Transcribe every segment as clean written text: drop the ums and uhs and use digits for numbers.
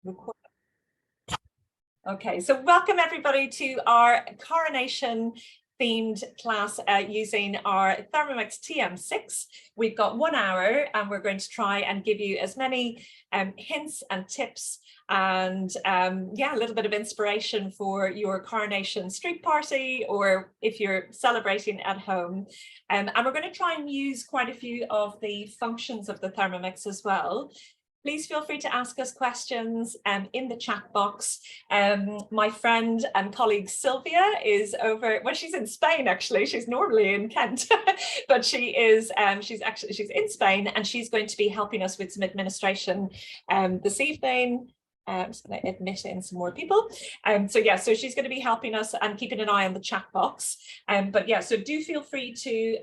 Record. Okay, so welcome everybody to our Coronation themed class using our Thermomix TM6. We've got 1 hour and we're going to try and give you as many hints and tips and yeah, a little bit of inspiration for your coronation street party or if you're celebrating at home. And we're going to try and use quite a few of the functions of the Thermomix as well. Please feel free to ask us questions in the chat box. My friend and colleague Sylvia is over, well, she's in Spain actually, she's normally in Kent, but she's in Spain and she's going to be helping us with some administration this evening. I'm just going to admit in some more people. So she's going to be helping us and keeping an eye on the chat box. But yeah, so do feel free to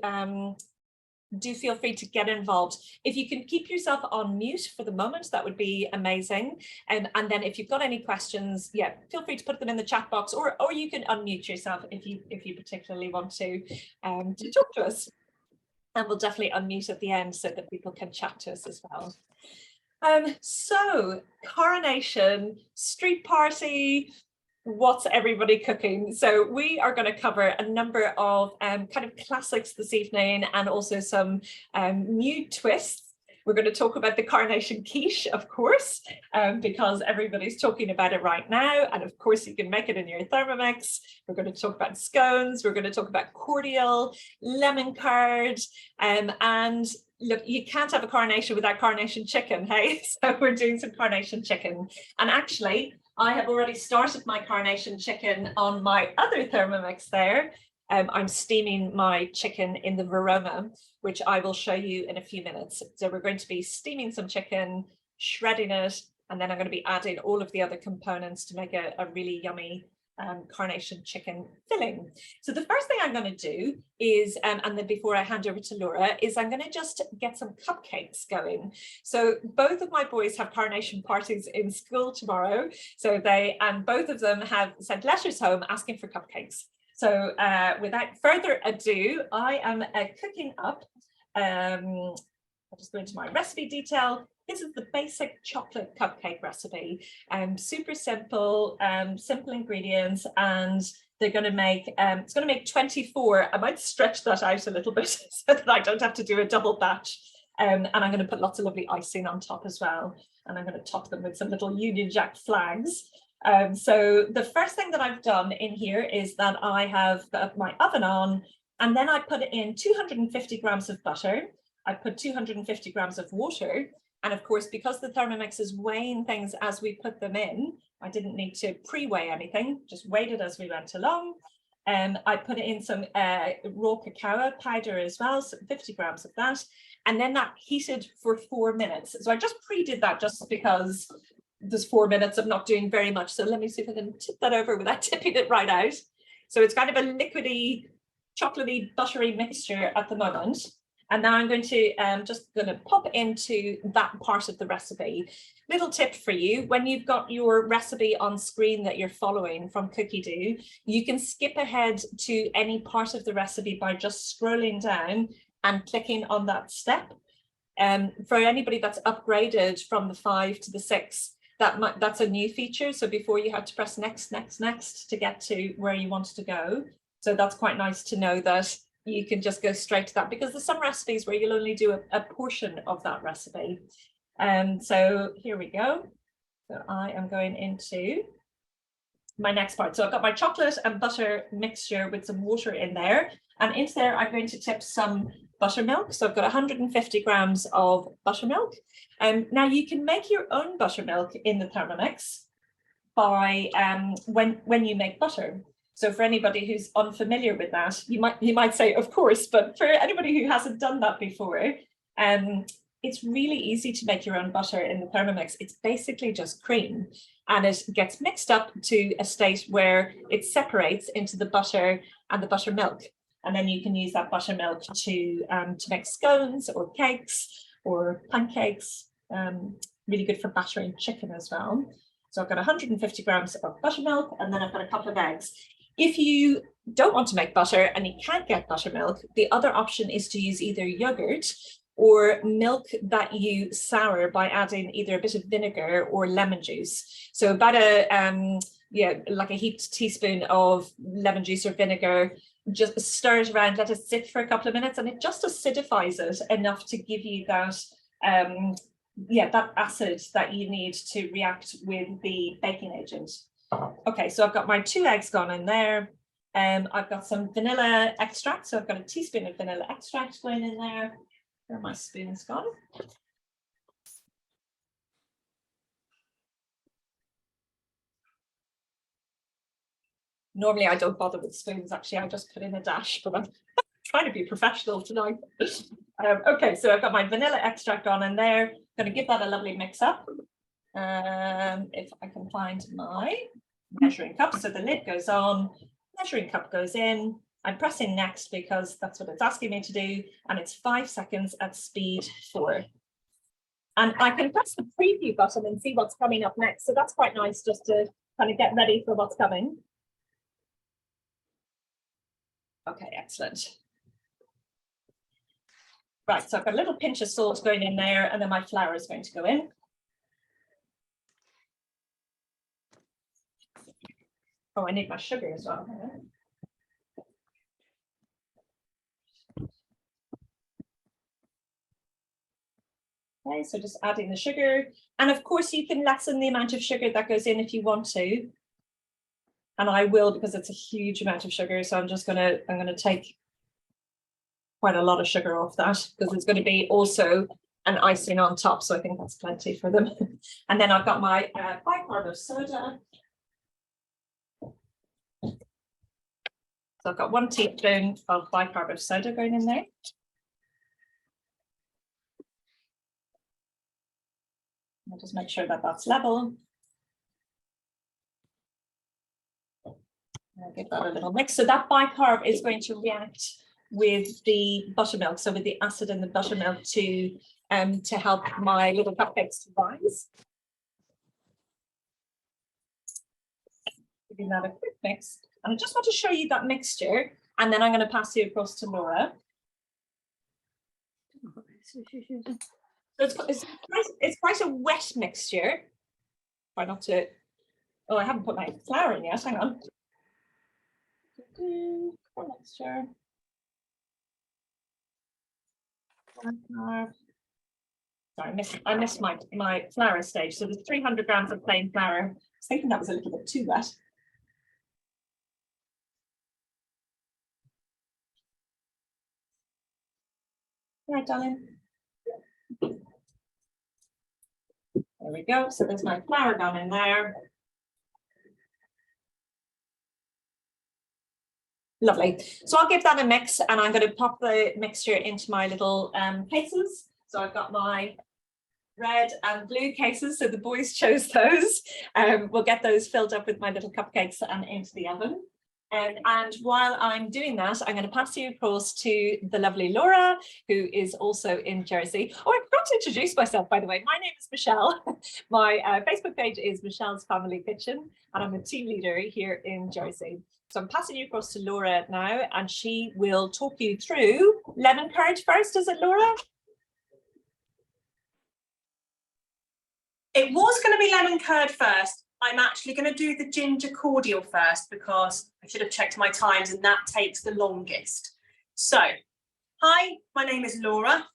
get involved. If you can keep yourself on mute for the moment, that would be amazing. And then if you've got any questions, yeah, feel free to put them in the chat box, or you can unmute yourself if you particularly want to talk to us. And we'll definitely unmute at the end so that people can chat to us as well. So coronation, street party, what's everybody cooking? So we are going to cover a number of kind of classics this evening and also some new twists. We're going to talk about the coronation quiche, of course, because everybody's talking about it right now. And of course, you can make it in your Thermomix. We're going to talk about scones. We're going to talk about cordial, lemon curd, and look, you can't have a coronation without coronation chicken, hey? So we're doing some coronation chicken. And actually, I have already started my coronation chicken on my other Thermomix there. I'm steaming my chicken in the Verona, which I will show you in a few minutes. So we're going to be steaming some chicken, shredding it, and then I'm going to be adding all of the other components to make a really yummy coronation chicken filling. So the first thing I'm going to do is, and then before I hand over to Laura, is I'm going to just get some cupcakes going. So both of my boys have coronation parties in school tomorrow. So both of them have sent letters home asking for cupcakes. So without further ado, I am cooking up, I'll just go into my recipe detail. This is the basic chocolate cupcake recipe. Super simple, simple ingredients, and they're going to make, it's going to make 24. I might stretch that out a little bit so that I don't have to do a double batch. And I'm going to put lots of lovely icing on top as well. And I'm going to top them with some little Union Jack flags. So the first thing that I've done in here is that I have got my oven on, and then I put in 250 grams of butter. I put 250 grams of water. And of course, because the Thermomix is weighing things as we put them in, I didn't need to pre-weigh anything, just weighed it as we went along. I put in some raw cacao powder as well, so 50 grams of that. And then that heated for 4 minutes. So I just pre-did that just because there's 4 minutes of not doing very much. So let me see if I can tip that over without tipping it right out. So it's kind of a liquidy, chocolatey, buttery mixture at the moment. And now I'm going to just going to pop into that part of the recipe. Little tip for you, when you've got your recipe on screen that you're following from Cookidoo, you can skip ahead to any part of the recipe by just scrolling down and clicking on that step. For anybody that's upgraded from the 5 to the 6, that's a new feature. So before you had to press next, next, next to get to where you wanted to go. So that's quite nice to know that you can just go straight to that, because there's some recipes where you'll only do a portion of that recipe. So here we go. So I am going into my next part. So I've got my chocolate and butter mixture with some water in there, and into there I'm going to tip some buttermilk. So I've got 150 grams of buttermilk. Now you can make your own buttermilk in the Thermomix by when you make butter. So for anybody who's unfamiliar with that, you might say, of course, but for anybody who hasn't done that before, it's really easy to make your own butter in the Thermomix. It's basically just cream, and it gets mixed up to a state where it separates into the butter and the buttermilk. And then you can use that buttermilk to make scones or cakes or pancakes. Really good for battering chicken as well. So I've got 150 grams of buttermilk, and then I've got a couple of eggs. If you don't want to make butter and you can't get buttermilk, the other option is to use either yogurt or milk that you sour by adding either a bit of vinegar or lemon juice. So about like a heaped teaspoon of lemon juice or vinegar, just stir it around, let it sit for a couple of minutes, and it just acidifies it enough to give you that that acid that you need to react with the baking agent. Okay, so I've got my 2 eggs gone in there. I've got some vanilla extract, so I've got a teaspoon of vanilla extract going in there. Where are my spoons gone? Normally I don't bother with spoons, actually, I just put in a dash, but I'm trying to be professional tonight. Okay, so I've got my vanilla extract on in there. I'm going to give that a lovely mix up. If I can find my measuring cup. So the lid goes on, measuring cup goes in. I'm pressing next because that's what it's asking me to do. And it's 5 seconds at speed 4. And I can press the preview button and see what's coming up next. So that's quite nice just to kind of get ready for what's coming. Okay, excellent. Right, so I've got a little pinch of salt going in there, and then my flour is going to go in. Oh, I need my sugar as well. Okay, so just adding the sugar. And of course, you can lessen the amount of sugar that goes in if you want to. And I will, because it's a huge amount of sugar. So I'm going to take quite a lot of sugar off that, because it's going to be also an icing on top. So I think that's plenty for them. And then I've got my bicarb of soda. So I've got 1 teaspoon of bicarb of soda going in there. I'll just make sure that that's level. I'll give that a little mix. So that bicarb is going to react with the buttermilk, so with the acid in the buttermilk to help my little cupcakes to rise. Giving that a quick mix. And I just want to show you that mixture, and then I'm going to pass you across to Laura. So it's quite a wet mixture. Try not to. Oh, I haven't put my flour in yet. Hang on. Mixture. Sorry, I missed my flour stage. So there's 300 grams of plain flour. I was thinking that was a little bit too wet. Right, darling. There we go. So there's my flour gone in there. Lovely. So I'll give that a mix, and I'm going to pop the mixture into my little cases. So I've got my red and blue cases. So the boys chose those. We'll get those filled up with my little cupcakes and into the oven. And while I'm doing that, I'm going to pass you across to the lovely Laura, who is also in Jersey. Oh, I forgot to introduce myself, by the way. My name is Michelle. My Facebook page is Michelle's Family Kitchen, and I'm a team leader here in Jersey. So I'm passing you across to Laura now, and she will talk you through lemon curd first. Is it, Laura? It was going to be lemon curd first. I'm actually going to do the ginger cordial first, because I should have checked my times, and that takes the longest. So, hi, my name is Laura.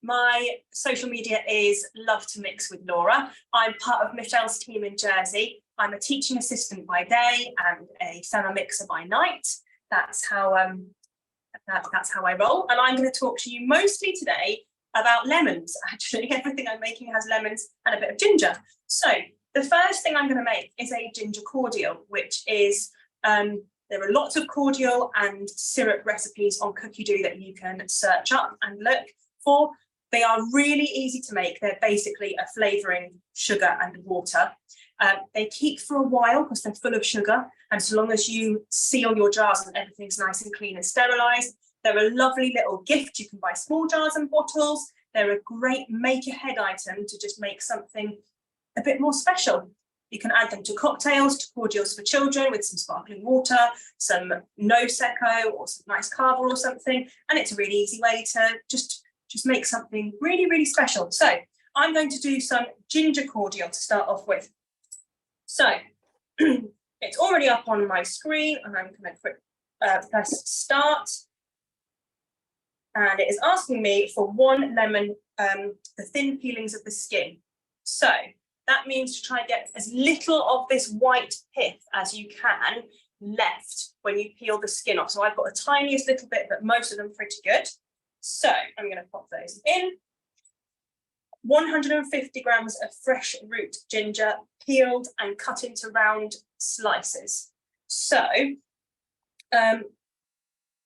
My social media is Love to Mix with Laura. I'm part of Michelle's team in Jersey. I'm a teaching assistant by day and a Thermomixer by night. That's how I roll. And I'm going to talk to you mostly today about lemons. Actually, everything I'm making has lemons and a bit of ginger. So the first thing I'm going to make is a ginger cordial, which is, there are lots of cordial and syrup recipes on Cookidoo that you can search up and look for. They are really easy to make. They're basically a flavouring, sugar and water. They keep for a while because they're full of sugar. And so long as you seal your jars and everything's nice and clean and sterilised, they're a lovely little gift. You can buy small jars and bottles. They're a great make-ahead item to just make something a bit more special. You can add them to cocktails, to cordials for children with some sparkling water, some no secco or some nice carver or something. And it's a really easy way to just just make something really, really special. So I'm going to do some ginger cordial to start off with. So it's already up on my screen, and I'm going to press start. And it is asking me for 1 lemon, the thin peelings of the skin. So that means to try and get as little of this white pith as you can left when you peel the skin off. So I've got the tiniest little bit, but most of them pretty good. So I'm going to pop those in. 150 grams of fresh root ginger, peeled and cut into round slices. So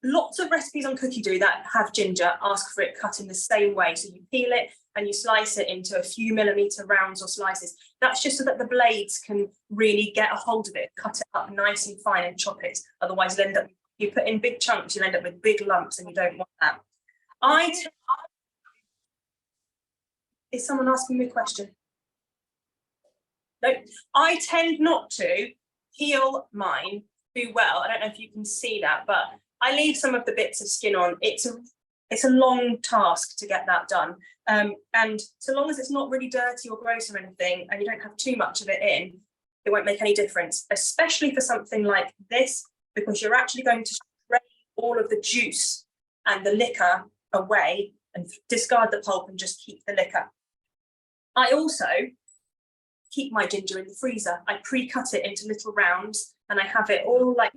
lots of recipes on Cookidoo that have ginger ask for it cut in the same way. So you peel it and you slice it into a few millimetre rounds or slices. That's just so that the blades can really get a hold of it, cut it up nice and fine and chop it. Otherwise, you'll end up, you put in big chunks, you'll end up with big lumps, and you don't want that. Is someone asking me a question? No, I tend not to peel mine too well. I don't know if you can see that, but I leave some of the bits of skin on. It's a long task to get that done. And so long as it's not really dirty or gross or anything, and you don't have too much of it in, it won't make any difference, especially for something like this, because you're actually going to spray all of the juice and the liquor away and discard the pulp and just keep the liquor. I also keep my ginger in the freezer. I pre-cut it into little rounds, and I have it all like,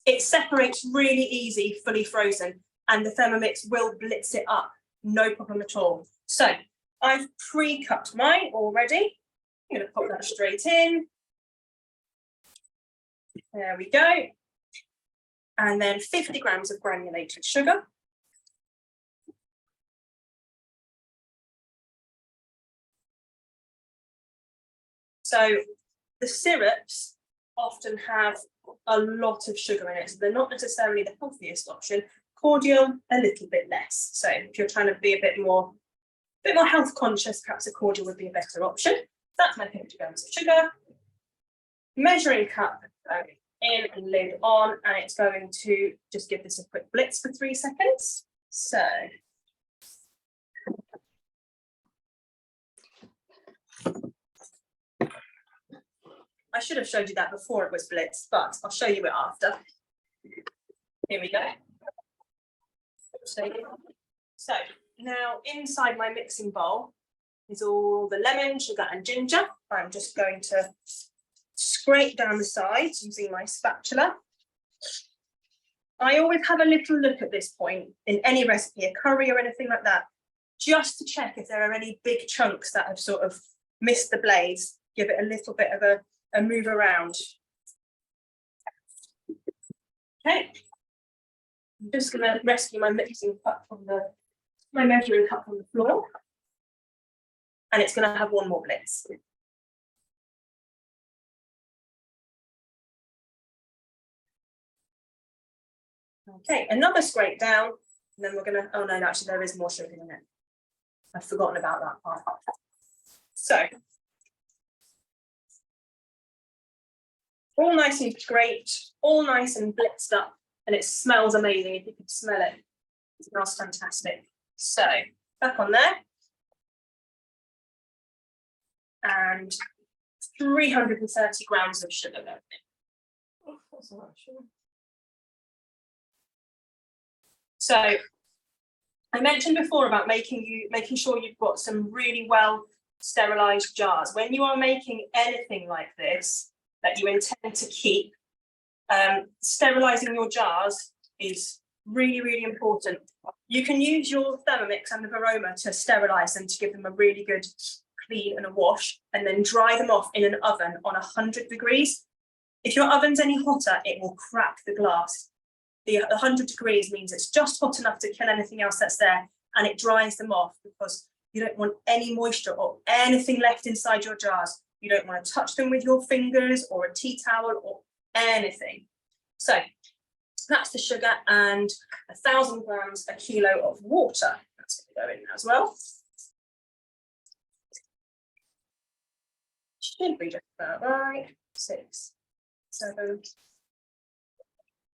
it separates really easy, fully frozen, and the Thermomix will blitz it up, no problem at all. So I've pre-cut mine already. I'm going to pop that straight in. There we go. And then 50 grams of granulated sugar. So the syrups often have a lot of sugar in it, so they're not necessarily the healthiest option. Cordial, a little bit less. So if you're trying to be a bit more health conscious, perhaps a cordial would be a better option. That's my 50 grams of sugar. Measuring cup in and lid on, and it's going to just give this a quick blitz for 3 seconds. So I should have showed you that before it was blitzed, but I'll show you it after. Here we go. So now inside my mixing bowl is all the lemon, sugar and ginger. I'm just going to scrape down the sides using my spatula. I always have a little look at this point in any recipe, a curry or anything like that, just to check if there are any big chunks that have sort of missed the blades. Give it a little bit of a move around. Okay. I'm just going to rescue my mixing cup from my measuring cup from the floor, and it's going to have one more blitz. Okay, another scrape down, and then we're going to, oh no, actually there is more sugar in it. I've forgotten about that part. So, all nice and scraped, all nice and blitzed up, and it smells amazing. If you can smell it, it smells fantastic. So back on there, and 330 grams of sugar going in. Oh, that's a lot of sugar. So I mentioned before about making sure you've got some really well sterilized jars. When you are making anything like this that you intend to keep, sterilizing your jars is really, really important. You can use your Thermomix and the Varoma to sterilize them, to give them a really good clean and a wash, and then dry them off in an oven on 100 degrees. If your oven's any hotter, it will crack the glass. The 100 degrees means it's just hot enough to kill anything else that's there, and it dries them off, because you don't want any moisture or anything left inside your jars. You don't want to touch them with your fingers or a tea towel or anything. So that's the sugar, and 1,000 grams, a kilo of water. That's going to go in as well. Should be just about right. 6, 7,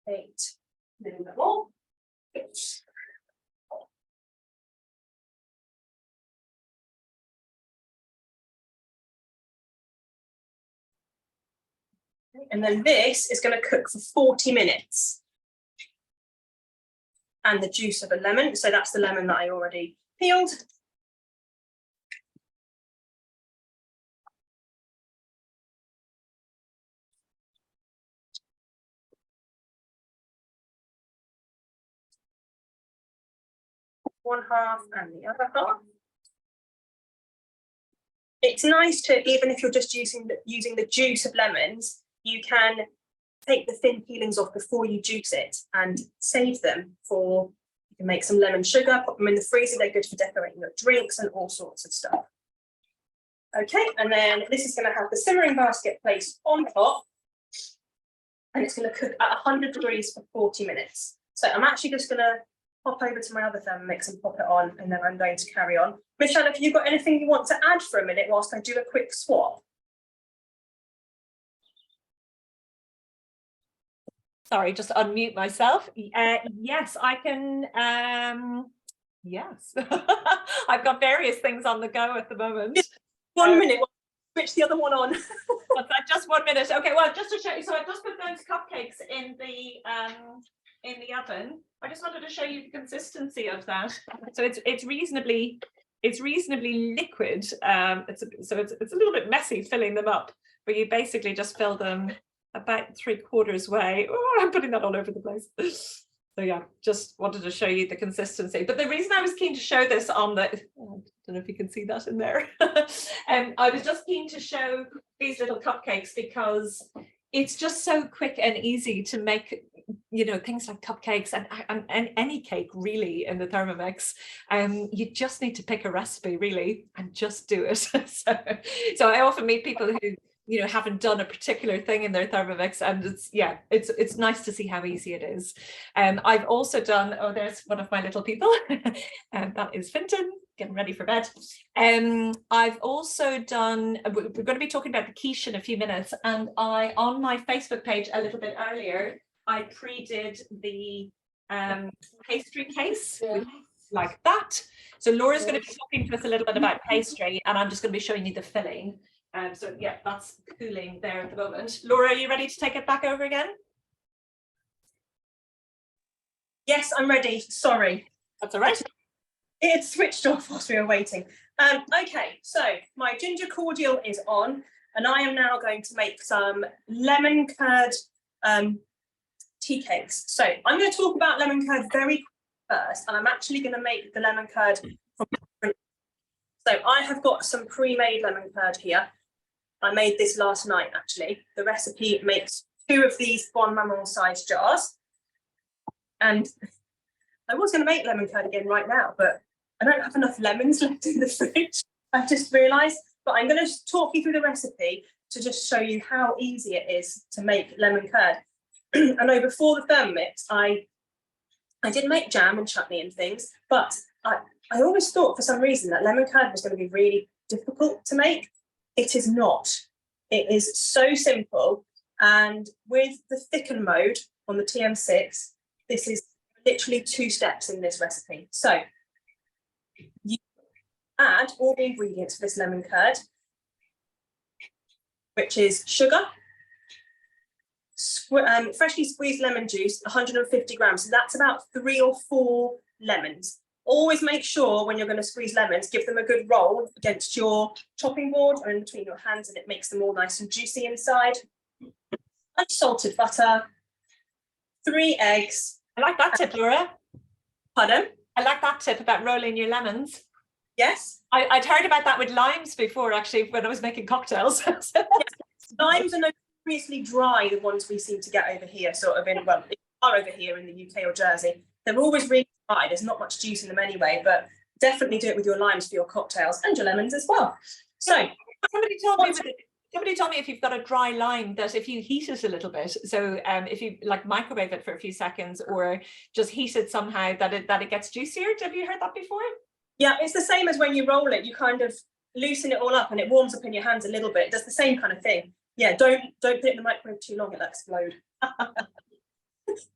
8, a little bit more. And then this is going to cook for 40 minutes. And the juice of a lemon. So that's the lemon that I already peeled. One half and the other half. It's nice to, even if you're just using the juice of lemons, you can take the thin peelings off before you juice it and save them for, you can make some lemon sugar, put them in the freezer, they're good for decorating your drinks and all sorts of stuff. Okay, and then this is going to have the simmering basket placed on top, and it's going to cook at 100 degrees for 40 minutes. So I'm actually just going to pop over to my other Thermomix and pop it on, and then I'm going to carry on. Michelle, have you got anything you want to add for a minute whilst I do a quick swap? Sorry, just unmute myself. Yes, I can. Yes, I've got various things on the go at the moment. 1 minute, switch the other one on. What's that? Just 1 minute. Okay, well, just to show you, so I just put those cupcakes in the oven. I just wanted to show you the consistency of that. So it's reasonably liquid. It's a little bit messy filling them up, but you basically just fill them about 3/4 way. Oh, I'm putting that all over the place. So yeah, just wanted to show you the consistency. But the reason I was keen to show this on the, oh, I don't know if you can see that in there. I was just keen to show these little cupcakes because it's just so quick and easy to make, you know, things like cupcakes and any cake really in the Thermomix. You just need to pick a recipe really and just do it. So I often meet people who, you know, haven't done a particular thing in their Thermomix, and it's nice to see how easy it is. I've also done, oh, there's one of my little people, and that is Finton getting ready for bed. I've also done, we're going to be talking about the quiche in a few minutes, and on my Facebook page a little bit earlier, I pre-did the pastry case like that. So Laura's going to be talking to us a little bit about pastry, and I'm just going to be showing you the filling. So yeah, that's cooling there at the moment. Laura, are you ready to take it back over again? Yes, I'm ready. Sorry. That's all right. It had switched off whilst we were waiting. Okay, so my ginger cordial is on, and I am now going to make some lemon curd tea cakes. So I'm going to talk about lemon curd very first, and I'm actually going to make the lemon curd from different. So I have got some pre-made lemon curd here. I made this last night, actually. The recipe makes 2 of these bon maman size jars. And I was going to make lemon curd again right now, but I don't have enough lemons left in the fridge. I just realised. But I'm going to talk you through the recipe to just show you how easy it is to make lemon curd. I know before the Thermomix, I did make jam and chutney and things, but I always thought for some reason that lemon curd was going to be really difficult to make. It is not. It is so simple. And with the thicken mode on the TM6, this is literally 2 steps in this recipe. So you add all the ingredients for this lemon curd, which is sugar, freshly squeezed lemon juice, 150 grams. So that's about 3 or 4 lemons. Always make sure when you're going to squeeze lemons, give them a good roll against your chopping board or in between your hands, and it makes them all nice and juicy inside. Unsalted butter, 3 eggs. I like that tip, Laura. Pardon? I like that tip about rolling your lemons. Yes. I'd heard about that with limes before, actually, when I was making cocktails. Yes. Limes are notoriously dry, the ones we seem to get over here, sort of in, well, they are over here in the UK or Jersey. They're always really dry. There's not much juice in them anyway, but definitely do it with your limes for your cocktails and your lemons as well. So somebody told me if you've got a dry lime that if you heat it a little bit, so if you like microwave it for a few seconds or just heat it somehow, that it gets juicier. Have you heard that before? Yeah, it's the same as when you roll it. You kind of loosen it all up and it warms up in your hands a little bit. It does the same kind of thing. Yeah, don't put it in the microwave too long, it'll explode. But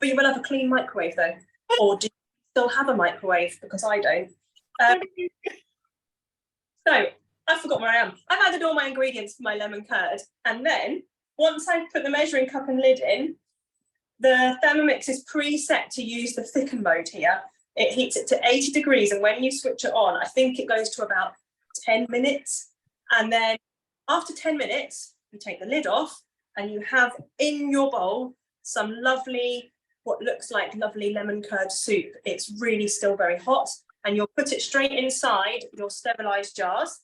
you will have a clean microwave though. Or do you still have a microwave? Because I don't. So I forgot where I am. I've added all my ingredients for my lemon curd, and then once I've put the measuring cup and lid in, the Thermomix is preset to use the thicken mode here. It heats it to 80 degrees, and when you switch it on, I think it goes to about 10 minutes. And then after 10 minutes, you take the lid off and you have in your bowl some lovely, what looks like lovely lemon curd soup. It's really still very hot, and you'll put it straight inside your sterilised jars,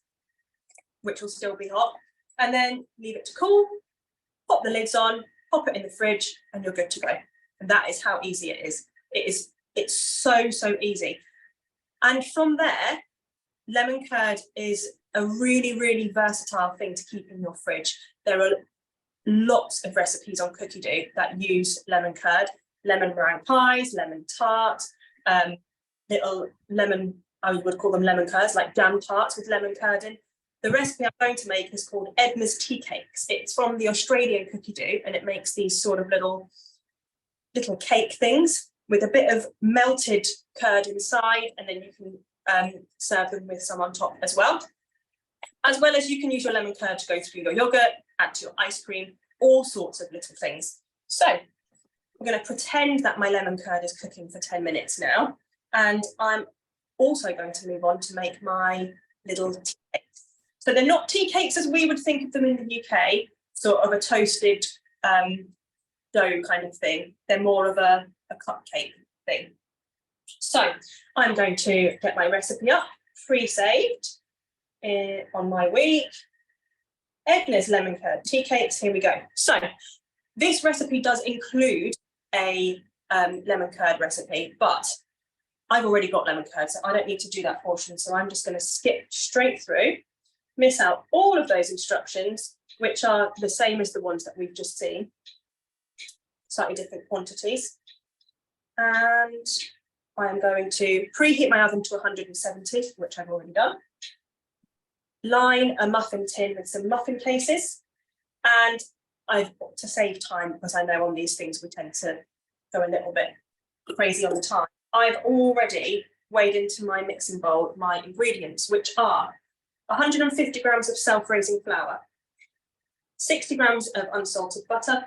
which will still be hot, and then leave it to cool, pop the lids on, pop it in the fridge, and you're good to go. And that is how easy it is. It's so easy. And from there, lemon curd is a really versatile thing to keep in your fridge. There are lots of recipes on Cookidoo that use lemon curd, lemon meringue pies, lemon tart, little lemon, I would call them lemon curds, like jam tarts with lemon curd in. The recipe I'm going to make is called Edna's Tea Cakes. It's from the Australian Cookidoo, and it makes these sort of little cake things with a bit of melted curd inside, and then you can serve them with some on top as well. As well as you can use your lemon curd to go through your yogurt, add to your ice cream, all sorts of little things. So I'm going to pretend that my lemon curd is cooking for 10 minutes now, and I'm also going to move on to make my little tea cakes. So they're not tea cakes as we would think of them in the UK, sort of a toasted dough kind of thing. They're more of a cupcake thing. So I'm going to get my recipe up, pre-saved on my week. Edna's lemon curd tea cakes, here we go. So this recipe does include a lemon curd recipe, but I've already got lemon curd, so I don't need to do that portion. So I'm just going to skip straight through, miss out all of those instructions, which are the same as the ones that we've just seen, slightly different quantities. And I'm going to preheat my oven to 170, which I've already done. Line a muffin tin with some muffin cases. And I've got to save time, because I know on these things we tend to go a little bit crazy on the time. I've already weighed into my mixing bowl my ingredients, which are 150 grams of self-raising flour, 60 grams of unsalted butter,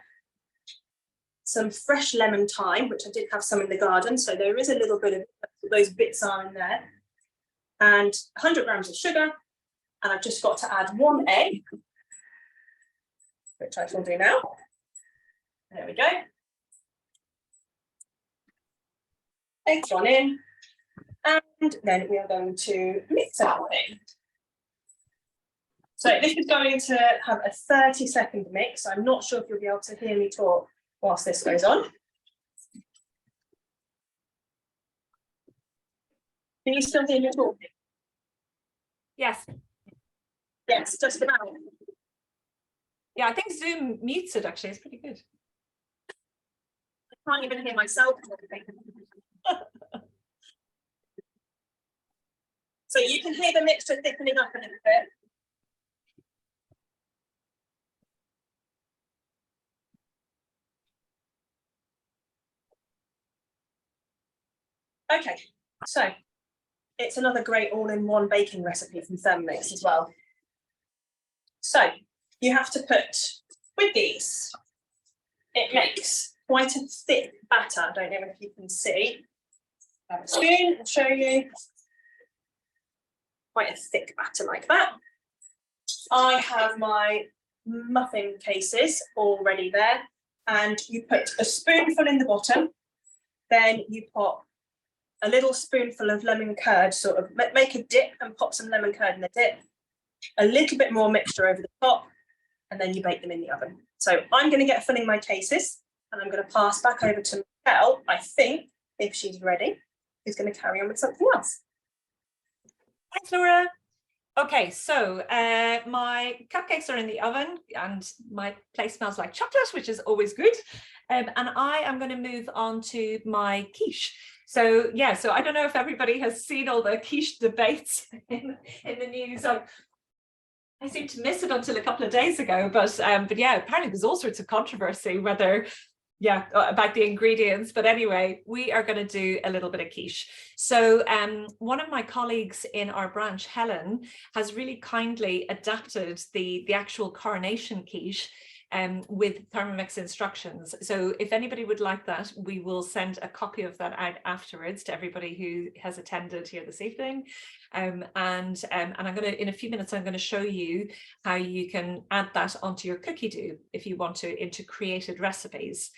some fresh lemon thyme, which I did have some in the garden, so there is a little bit of those bits are in there, and 100 grams of sugar, and I've just got to add 1 egg, which I shall do now. There we go. Eggs gone in, and then we are going to mix everything. So this is going to have a 30-second mix. I'm not sure if you'll be able to hear me talk whilst this goes on. Can you still hear me talking? Yes. Yes, just about. Yeah, I think Zoom mutes it actually. It's pretty good. I can't even hear myself talking. So you can hear the mixture thickening up a little bit. Okay, so it's another great all-in-one baking recipe from Thermomix as well. So you have to put, with these, it makes quite a thick batter. I don't know if you can see. I have a spoon, I'll show you. Quite a thick batter like that. I have my muffin cases already there, and you put a spoonful in the bottom, then you pop a little spoonful of lemon curd, sort of make a dip and pop some lemon curd in the dip, a little bit more mixture over the top, and then you bake them in the oven. So I'm going to get filling my cases, and I'm going to pass back over to Michelle, I think, if she's ready, who's going to carry on with something else. Thanks, Laura. Okay, so my cupcakes are in the oven, and my place smells like chocolate, which is always good. And I am going to move on to my quiche. So yeah, so I don't know if everybody has seen all the quiche debates in the news. I seem to miss it until a couple of days ago, but yeah, apparently there's all sorts of controversy whether, yeah, about the ingredients. But anyway, we are going to do a little bit of quiche. So one of my colleagues in our branch, Helen, has really kindly adapted the actual Coronation quiche with Thermomix instructions. So if anybody would like that, we will send a copy of that out afterwards to everybody who has attended here this evening. And I'm going to, in a few minutes, I'm going to show you how you can add that onto your Cookidoo if you want to, into created recipes.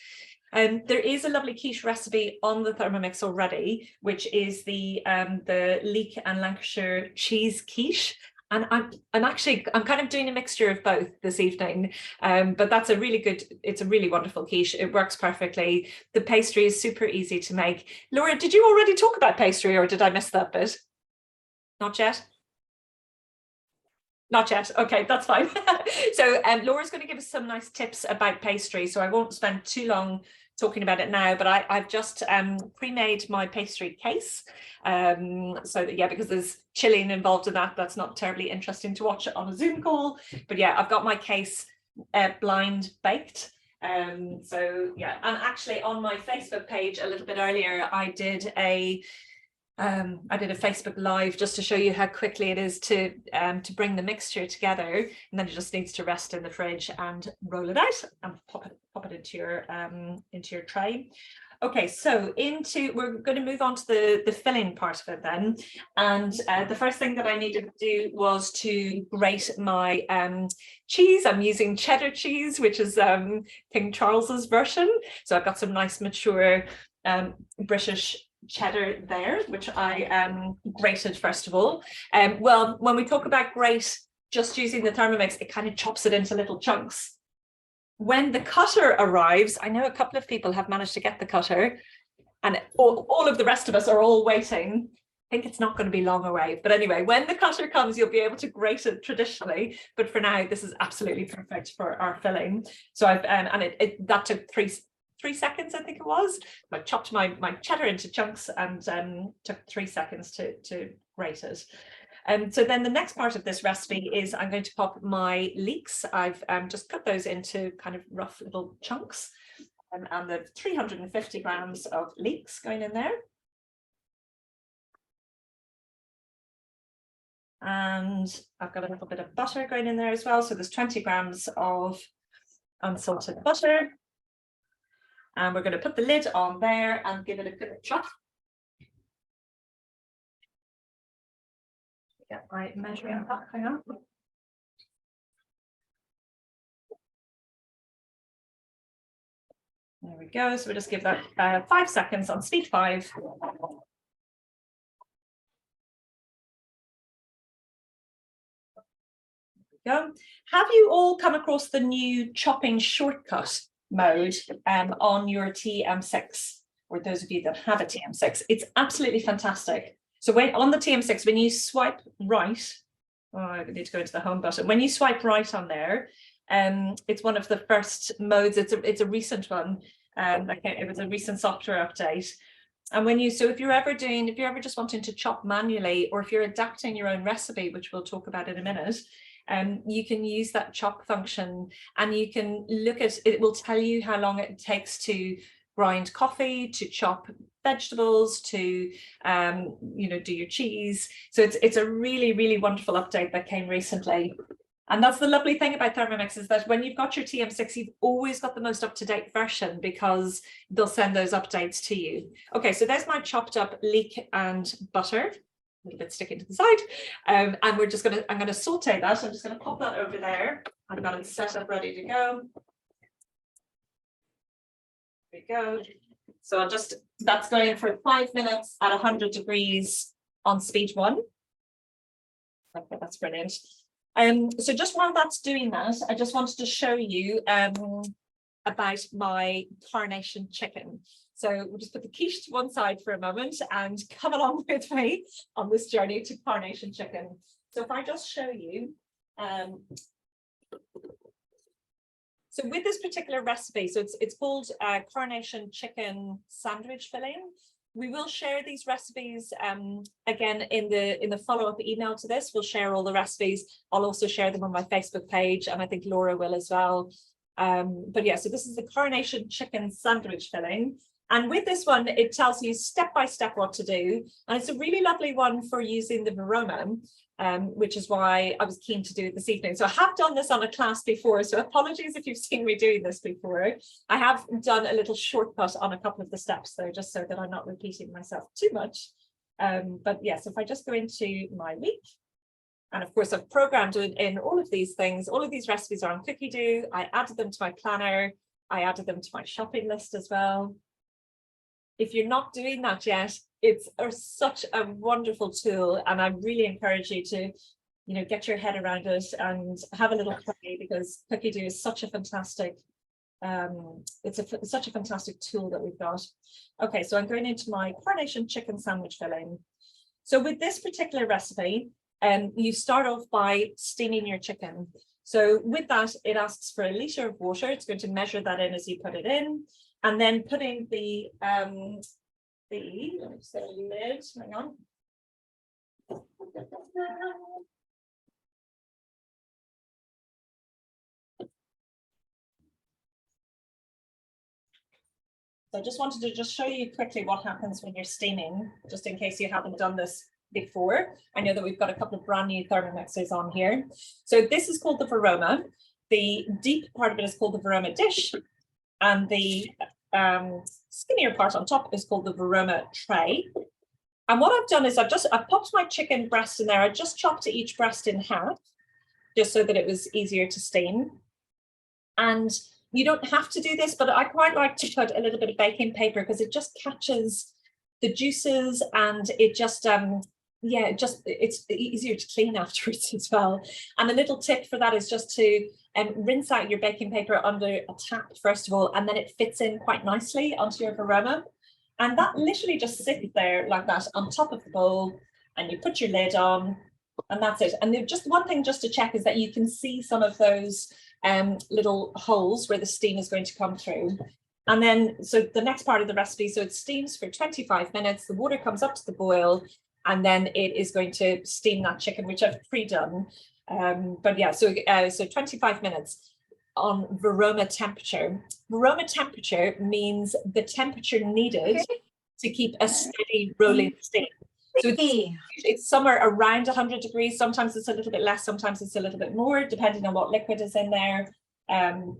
There is a lovely quiche recipe on the Thermomix already, which is the Leek and Lancashire cheese quiche. And I'm kind of doing a mixture of both this evening, but that's a really good, it's a really wonderful quiche. It works perfectly. The pastry is super easy to make. Laura, did you already talk about pastry, or did I miss that bit? Not yet? Not yet. Okay, that's fine. So Laura's going to give us some nice tips about pastry, so I won't spend too long talking about it now, but I've just pre-made my pastry case. So that, yeah, because there's chilling involved in that, that's not terribly interesting to watch it on a Zoom call. But yeah, I've got my case blind baked. So yeah, and actually on my Facebook page a little bit earlier, I did a Facebook Live just to show you how quickly it is to bring the mixture together, and then it just needs to rest in the fridge and roll it out and pop it into your tray. Okay, so we're going to move on to the filling part of it then, and the first thing that I needed to do was to grate my cheese. I'm using cheddar cheese, which is King Charles's version. So I've got some nice mature British cheddar there, which I grated first of all. Well, when we talk about grate, just using the Thermomix, it kind of chops it into little chunks. When the cutter arrives, I know a couple of people have managed to get the cutter, and all of the rest of us are all waiting. I think it's not going to be long away, but anyway, when the cutter comes, you'll be able to grate it traditionally, but for now this is absolutely perfect for our filling. So I've and that took three seconds, I think it was. I chopped my cheddar into chunks and took 3 seconds to grate it. So then the next part of this recipe is I'm going to pop my leeks. I've just cut those into kind of rough little chunks, and the 350 grams of leeks going in there. And I've got a little bit of butter going in there as well. So there's 20 grams of unsalted butter. And we're going to put the lid on there and give it a good chop. Get my measuring cup, hang on. There we go. So we'll just give that 5 seconds on speed 5. Go. Have you all come across the new chopping shortcut mode on your TM6, or those of you that have a TM6? It's absolutely fantastic. So when on the TM6, when you swipe right, I need to go into the home button. When you swipe right on there, it's one of the first modes. It's a recent one. It was a recent software update. And if you're ever just wanting to chop manually, or if you're adapting your own recipe, which we'll talk about in a minute, you can use that chop function, and you can look at it. Will tell you how long it takes to grind coffee, to chop vegetables, to do your cheese. So it's a really, really wonderful update that came recently. And that's the lovely thing about Thermomix, is that when you've got your TM6, you've always got the most up-to-date version, because they'll send those updates to you. Okay, so there's my chopped up leek and butter, a little bit sticking to the side. And I'm going to saute that. I'm just going to pop that over there. I've got it set up ready to go. There we go. So that's going for 5 minutes at 100 degrees on speed 1. Okay, that's brilliant. So just while that's doing that, I just wanted to show you about my Coronation chicken. So we'll just put the quiche to one side for a moment and come along with me on this journey to Coronation chicken. So if I just show you, so with this particular recipe, so it's called Coronation chicken sandwich filling. We will share these recipes again in the follow-up email to this. We'll share all the recipes. I'll also share them on my Facebook page, and I think Laura will as well. But yeah, so this is the Coronation chicken sandwich filling. And with this one, it tells you step by step what to do. And it's a really lovely one for using the Verona. which is why I was keen to do it this evening. So I have done this on a class before, so apologies if you've seen me doing this before. I have done a little shortcut on a couple of the steps though, just so that I'm not repeating myself too much. But yes, if I just go into my week, and of course I've programmed in all of these things, all of these recipes are on Cookidoo. I added them to my planner. I added them to my shopping list as well. If you're not doing that yet, it's such a wonderful tool, and I really encourage you to, get your head around it and have a little play, because Cookidoo is such a fantastic, such a fantastic tool that we've got. Okay, so I'm going into my Coronation chicken sandwich filling. So with this particular recipe, you start off by steaming your chicken. So with that, it asks for 1 litre of water. It's going to measure that in as you put it in, and then putting the let me set a lid, hang on. So I just wanted to show you quickly what happens when you're steaming, just in case you haven't done this before. I know that we've got a couple of brand new Thermomixes on here. So this is called the Varoma. The deep part of it is called the Varoma dish, and the skinnier part on top is called the Varoma tray. And what I've done is I've popped my chicken breast in there. I just chopped each breast in half, just so that it was easier to steam. And you don't have to do this, but I quite like to put a little bit of baking paper, because it just catches the juices, and it just it's easier to clean afterwards as well. And a little tip for that is just to rinse out your baking paper under a tap first of all, and then it fits in quite nicely onto your Varoma. And that literally just sits there like that on top of the bowl, and you put your lid on, and that's it. And just one thing just to check is that you can see some of those little holes where the steam is going to come through. And then, so the next part of the recipe, so it steams for 25 minutes, the water comes up to the boil, and then it is going to steam that chicken, which I've pre-done. But yeah, so 25 minutes on Varoma temperature. Varoma temperature means the temperature needed to keep a steady rolling steam. So it's somewhere around 100 degrees. Sometimes it's a little bit less, sometimes it's a little bit more, depending on what liquid is in there.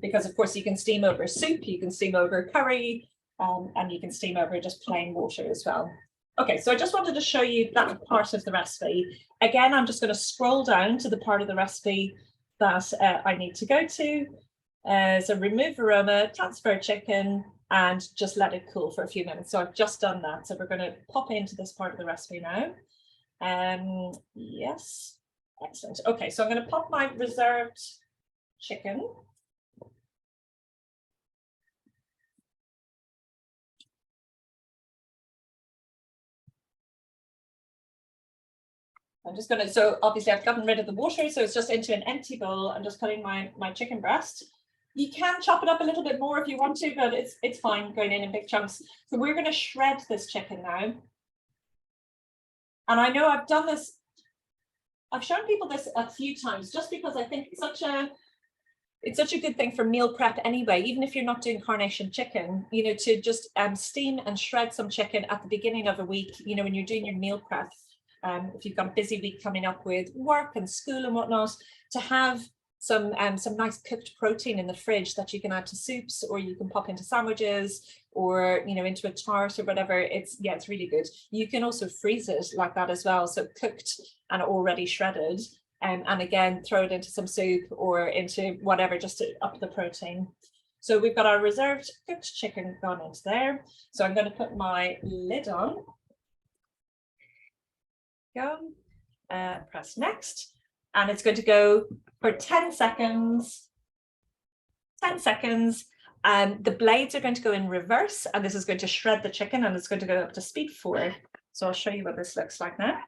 Because of course you can steam over soup, you can steam over curry, and you can steam over just plain water as well. Okay, so I just wanted to show you that part of the recipe. Again, I'm just going to scroll down to the part of the recipe that I need to go to. So remove Varoma, transfer chicken, and just let it cool for a few minutes. So I've just done that. So we're going to pop into this part of the recipe now. Yes, excellent. Okay, so I'm going to pop my reserved chicken. I'm just going to, so obviously I've gotten rid of the water, so it's just into an empty bowl. I'm just putting my chicken breast. You can chop it up a little bit more if you want to, but it's fine going in big chunks. So we're going to shred this chicken now. And I know I've done this, I've shown people this a few times, just because I think it's such a good thing for meal prep anyway, even if you're not doing Coronation chicken, to just steam and shred some chicken at the beginning of a week, when you're doing your meal prep. If you've got a busy week coming up with work and school and whatnot, to have some nice cooked protein in the fridge that you can add to soups, or you can pop into sandwiches, or into a tart or whatever. It's really good. You can also freeze it like that as well, so cooked and already shredded, and again throw it into some soup or into whatever, just to up the protein. So we've got our reserved cooked chicken gone into there. So I'm going to put my lid on. Go, press next, and it's going to go for 10 seconds. 10 seconds. The blades are going to go in reverse, and this is going to shred the chicken, and it's going to go up to speed 4. So I'll show you what this looks like now.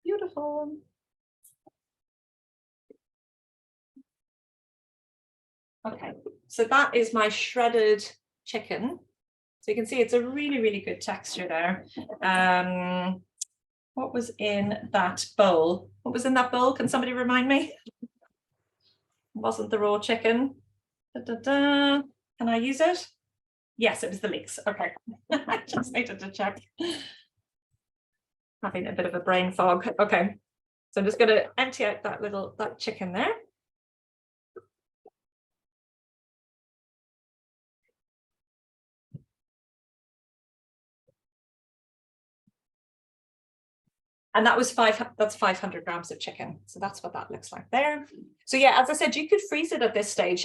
Beautiful. Okay, so that is my shredded chicken. So you can see it's a really, really good texture there. What was in that bowl? What was in that bowl? Can somebody remind me? wasn't the raw chicken. Can I use it? Yes, it was the leeks. Okay, I just needed to check. Having a bit of a brain fog. Okay, so I'm just going to empty out that chicken there. And that was that's 500 grams of chicken. So that's what that looks like there. So yeah, as I said, you could freeze it at this stage.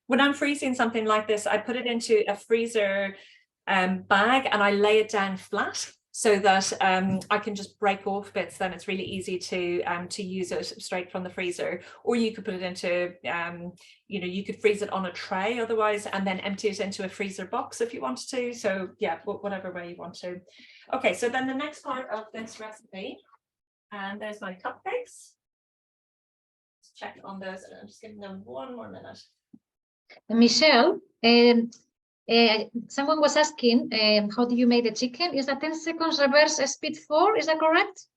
When I'm freezing something like this, I put it into a freezer bag and I lay it down flat so that I can just break off bits. Then it's really easy to use it straight from the freezer. Or you could put it into, you know, you could freeze it on a tray otherwise, and then empty it into a freezer box if you want to. So yeah, whatever way you want to. Okay, so then the next part of this recipe, and there's my cupcakes. Let's check on those, and I'm just giving them one more minute. Michelle, someone was asking, how do you make the chicken? Is that 10 seconds reverse speed 4? Is that correct?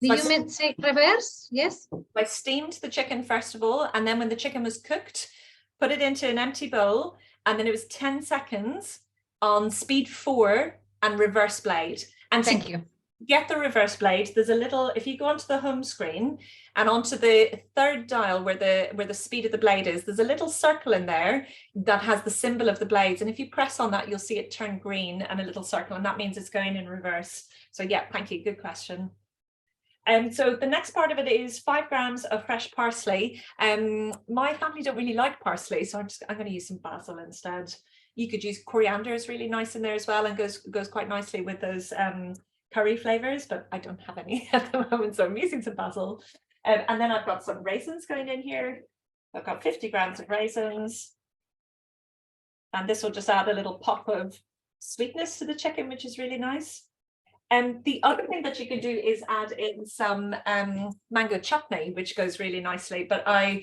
Did you say reverse? Yes. I steamed the chicken first of all, and then when the chicken was cooked, put it into an empty bowl, and then it was 10 seconds on speed 4 and reverse blade. And thank you. Get the reverse blade, there's a little, if you go onto the home screen and onto the third dial where the speed of the blade is, there's a little circle in there that has the symbol of the blades, and if you press on that you'll see it turn green and a little circle, and that means it's going in reverse. So yeah, thank you, good question. So the next part of it is 5 grams of fresh parsley. My family don't really like parsley, so I'm going to use some basil instead. You could use coriander, is really nice in there as well, and goes quite nicely with those curry flavors, but I don't have any at the moment, so I'm using some basil. And then I've got some raisins going in here. I've got 50 grams of raisins, and this will just add a little pop of sweetness to the chicken, which is really nice. And the other thing that you can do is add in some mango chutney, which goes really nicely. But I'm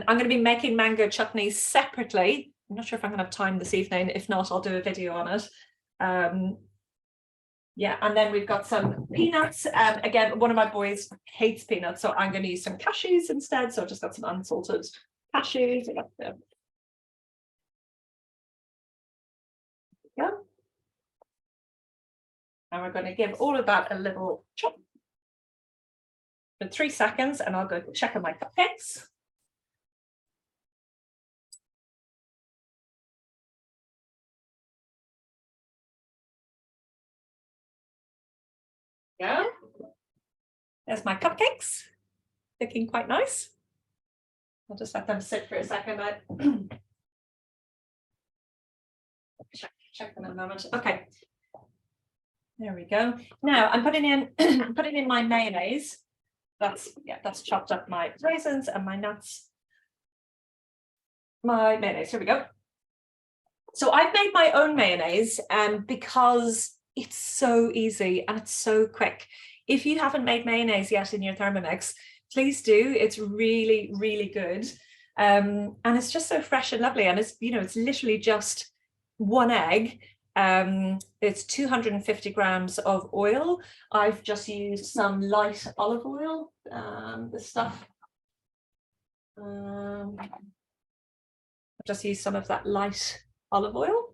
going to be making mango chutney separately. I'm not sure if I'm going to have time this evening. If not, I'll do a video on it. Yeah, and then we've got some peanuts. Again, one of my boys hates peanuts, so I'm going to use some cashews instead. So I've just got some unsalted cashews. Yeah. And we're going to give all of that a little chop for 3 seconds, and I'll go check on my cupcakes. Yeah, there's my cupcakes, looking quite nice. I'll just let them sit for a second. Check them in a moment. Okay, there we go. Now I'm putting in my mayonnaise. That's chopped up my raisins and my nuts. My mayonnaise. Here we go. So I've made my own mayonnaise because it's so easy and it's so quick. If you haven't made mayonnaise yet in your Thermomix, please do. It's really, really good. And it's just so fresh and lovely. And it's, you know, it's literally just 1 egg. It's 250 grams of oil. I've just used some light olive oil. This stuff. I've just used some of that light olive oil.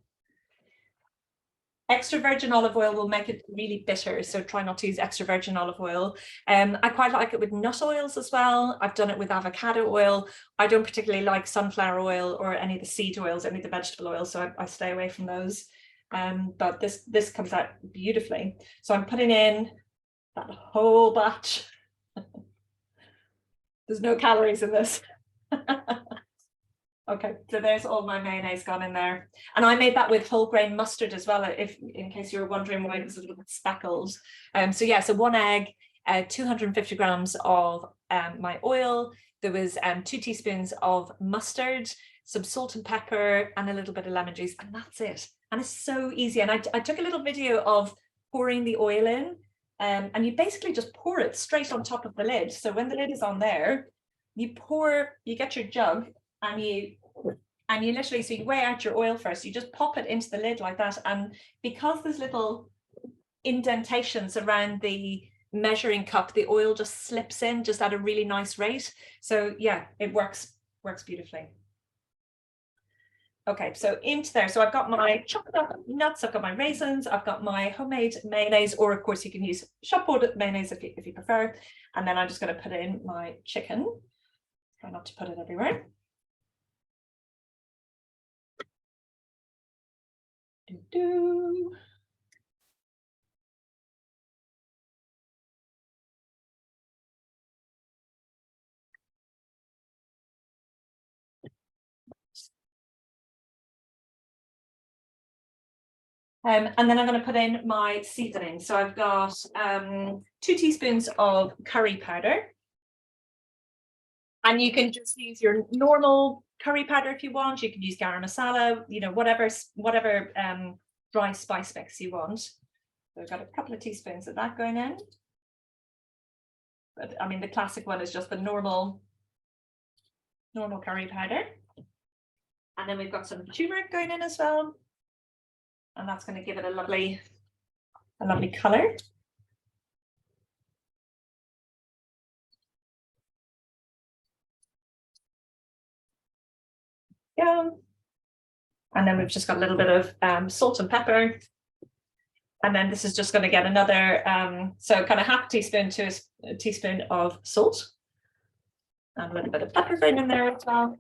Extra virgin olive oil will make it really bitter, so try not to use extra virgin olive oil. I quite like it with nut oils as well. I've done it with avocado oil. I don't particularly like sunflower oil or any of the seed oils, any of the vegetable oils, so I stay away from those. But this comes out beautifully. So I'm putting in that whole batch. There's no calories in this. Okay, so there's all my mayonnaise gone in there. And I made that with whole grain mustard as well, in case you were wondering why it was a little bit speckled. So yeah, so 1 egg, 250 grams of my oil. There was 2 teaspoons of mustard, some salt and pepper, and a little bit of lemon juice, and that's it. And it's so easy. And I took a little video of pouring the oil in, and you basically just pour it straight on top of the lid. So when the lid is on there, you get your jug, and you literally, so you weigh out your oil first, you just pop it into the lid like that, and because there's little indentations around the measuring cup, the oil just slips in just at a really nice rate. So yeah, it works works beautifully. Okay, so into there. So I've got my chopped up nuts, I've got my raisins, I've got my homemade mayonnaise, or of course you can use shop bought mayonnaise if you prefer. And then I'm just going to put in my chicken. Try not to put it everywhere. Do-do. And then I'm going to put in my seasoning. So I've got 2 teaspoons of curry powder. And you can just use your normal curry powder if you want. You can use garam masala, you know, whatever dry spice mix you want. So I've got a couple of teaspoons of that going in. But I mean, the classic one is just the normal curry powder. And then we've got some turmeric going in as well. And that's going to give it a lovely color. Yeah. And then we've just got a little bit of salt and pepper. And then this is just going to get another, so kind of half a teaspoon to a teaspoon of salt. And a little bit of pepper going in there as well.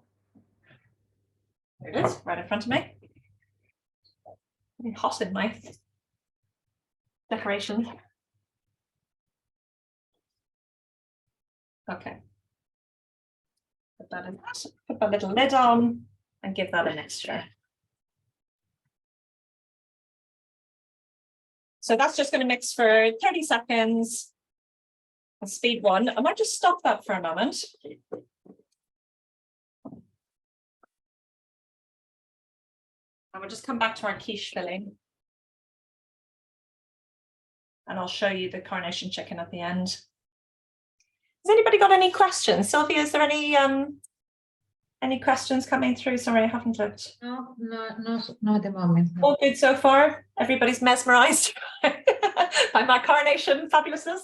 There it is, right in front of me. Really hot in my decorations. Okay. Put that in, put my little lid on and give that a mixture. So that's just going to mix for 30 seconds. And speed 1. I might just stop that for a moment. And we'll just come back to our quiche filling. And I'll show you the Coronation chicken at the end. Has anybody got any questions? Sylvia, is there any questions coming through? Sorry, I haven't looked. No, at the moment. No. All good so far? Everybody's mesmerized by my Coronation fabulousness.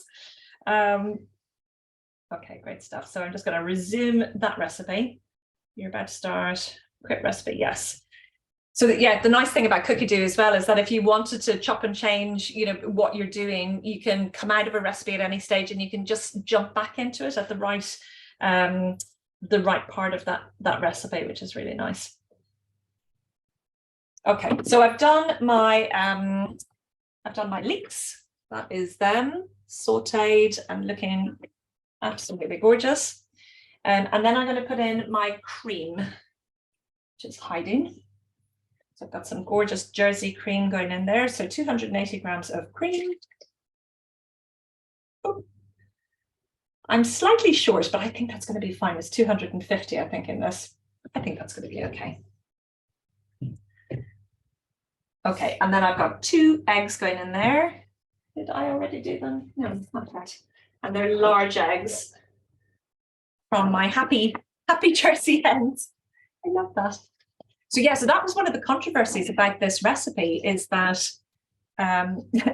Okay, great stuff. So I'm just going to resume that recipe. You're about to start. Quick recipe, yes. So that, yeah, the nice thing about Cookidoo as well is that if you wanted to chop and change, you know, what you're doing, you can come out of a recipe at any stage and you can just jump back into it at the right part of that recipe, which is really nice. Okay, so I've done my leeks. That is them sautéed and looking absolutely gorgeous. And then I'm going to put in my cream, which is hiding. So I've got some gorgeous Jersey cream going in there. So 280 grams of cream. Oh. I'm slightly short, but I think that's going to be fine. It's 250, I think, in this. I think that's going to be okay. Okay, and then I've got 2 eggs going in there. Did I already do them? No, not yet. And they're large eggs from my happy Jersey hens. I love that. So yeah, so that was one of the controversies about this recipe, is that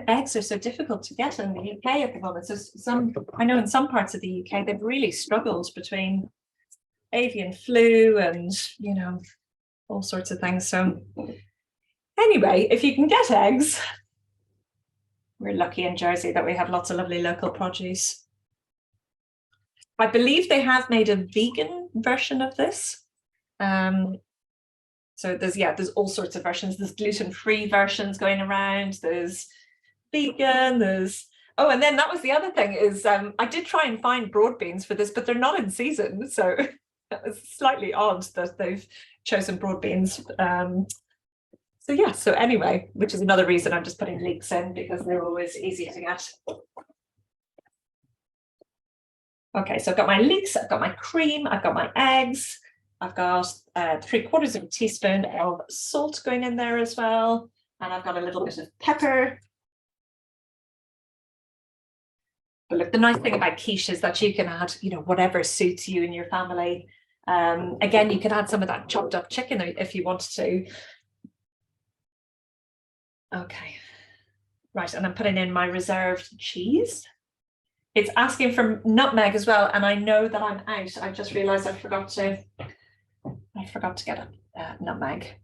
eggs are so difficult to get in the UK at the moment. So I know in some parts of the UK, they've really struggled between avian flu and, you know, all sorts of things. So anyway, if you can get eggs, we're lucky in Jersey that we have lots of lovely local produce. I believe they have made a vegan version of this. So there's all sorts of versions. There's gluten-free versions going around. There's vegan. There's and then that was the other thing is I did try and find broad beans for this, but they're not in season. So that was slightly odd that they've chosen broad beans. So yeah. So anyway, which is another reason I'm just putting leeks in, because they're always easy to get. Okay, so I've got my leeks. I've got my cream. I've got my eggs. I've got 3/4 of a teaspoon of salt going in there as well. And I've got a little bit of pepper. But look, the nice thing about quiche is that you can add, you know, whatever suits you and your family. Again, you can add some of that chopped up chicken if you wanted to. Okay, right, and I'm putting in my reserved cheese. It's asking for nutmeg as well, and I know that I'm out. I just realized I forgot to I forgot to get a nutmeg.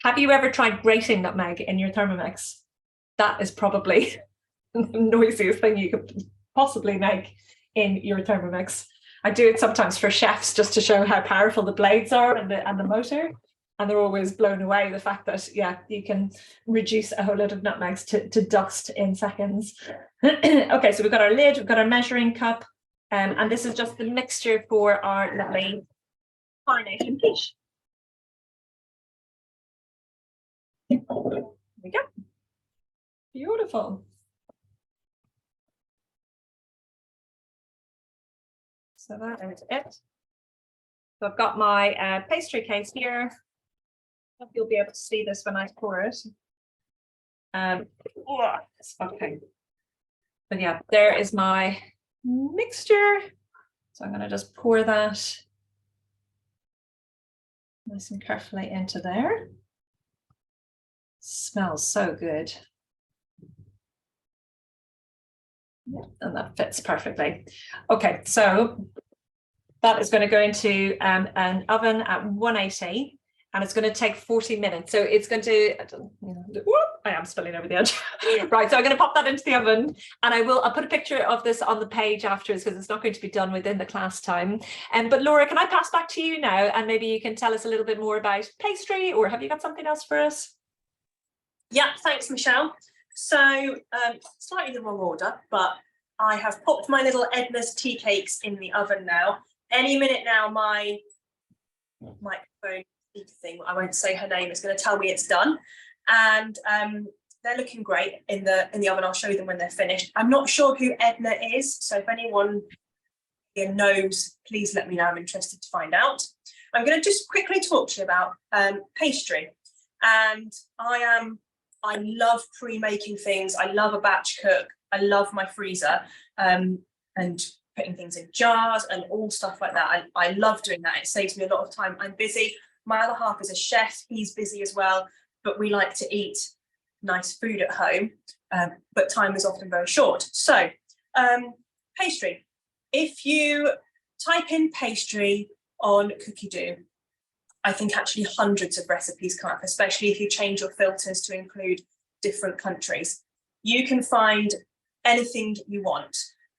Have you ever tried grating nutmeg in your Thermomix? That is probably the noisiest thing you could possibly make in your Thermomix. I do it sometimes for chefs just to show how powerful the blades are and the motor. And they're always blown away the fact that, yeah, you can reduce a whole load of nutmegs to dust in seconds. Okay, so we've got our lid, we've got our measuring cup, and this is just the mixture for our lovely Coronation quiche. There we go. Beautiful. So that is it. So I've got my pastry case here. I hope you'll be able to see this when I pour it. It's okay. But yeah, there is my mixture. So I'm going to just pour that nice and carefully into there. Smells so good. Yeah, and that fits perfectly. Okay, so that is going to go into an oven at 180, and it's going to take 40 minutes. So it's going to, I am spilling over the edge. Right, so I'm going to pop that into the oven, and I'll put a picture of this on the page afterwards because it's not going to be done within the class time. But Laura, can I pass back to you now, and maybe you can tell us a little bit more about pastry, or have you got something else for us? Yeah, thanks, Michelle. So slightly the wrong order, but I have popped my little Edna's tea cakes in the oven now. Any minute now, my microphone speaker thing, I won't say her name, is going to tell me it's done. And they're looking great in the oven. I'll show you them when they're finished. I'm not sure who Edna is, so if anyone here knows, please let me know. I'm interested to find out. I'm going to just quickly talk to you about pastry. And I love pre-making things. I love a batch cook. I love my freezer and putting things in jars and all stuff like that. I love doing that. It saves me a lot of time. I'm busy. My other half is a chef. He's busy as well, but we like to eat nice food at home, but time is often very short. So pastry. If you type in pastry on Cookidoo, I think actually hundreds of recipes come up, especially if you change your filters to include different countries. You can find anything you want.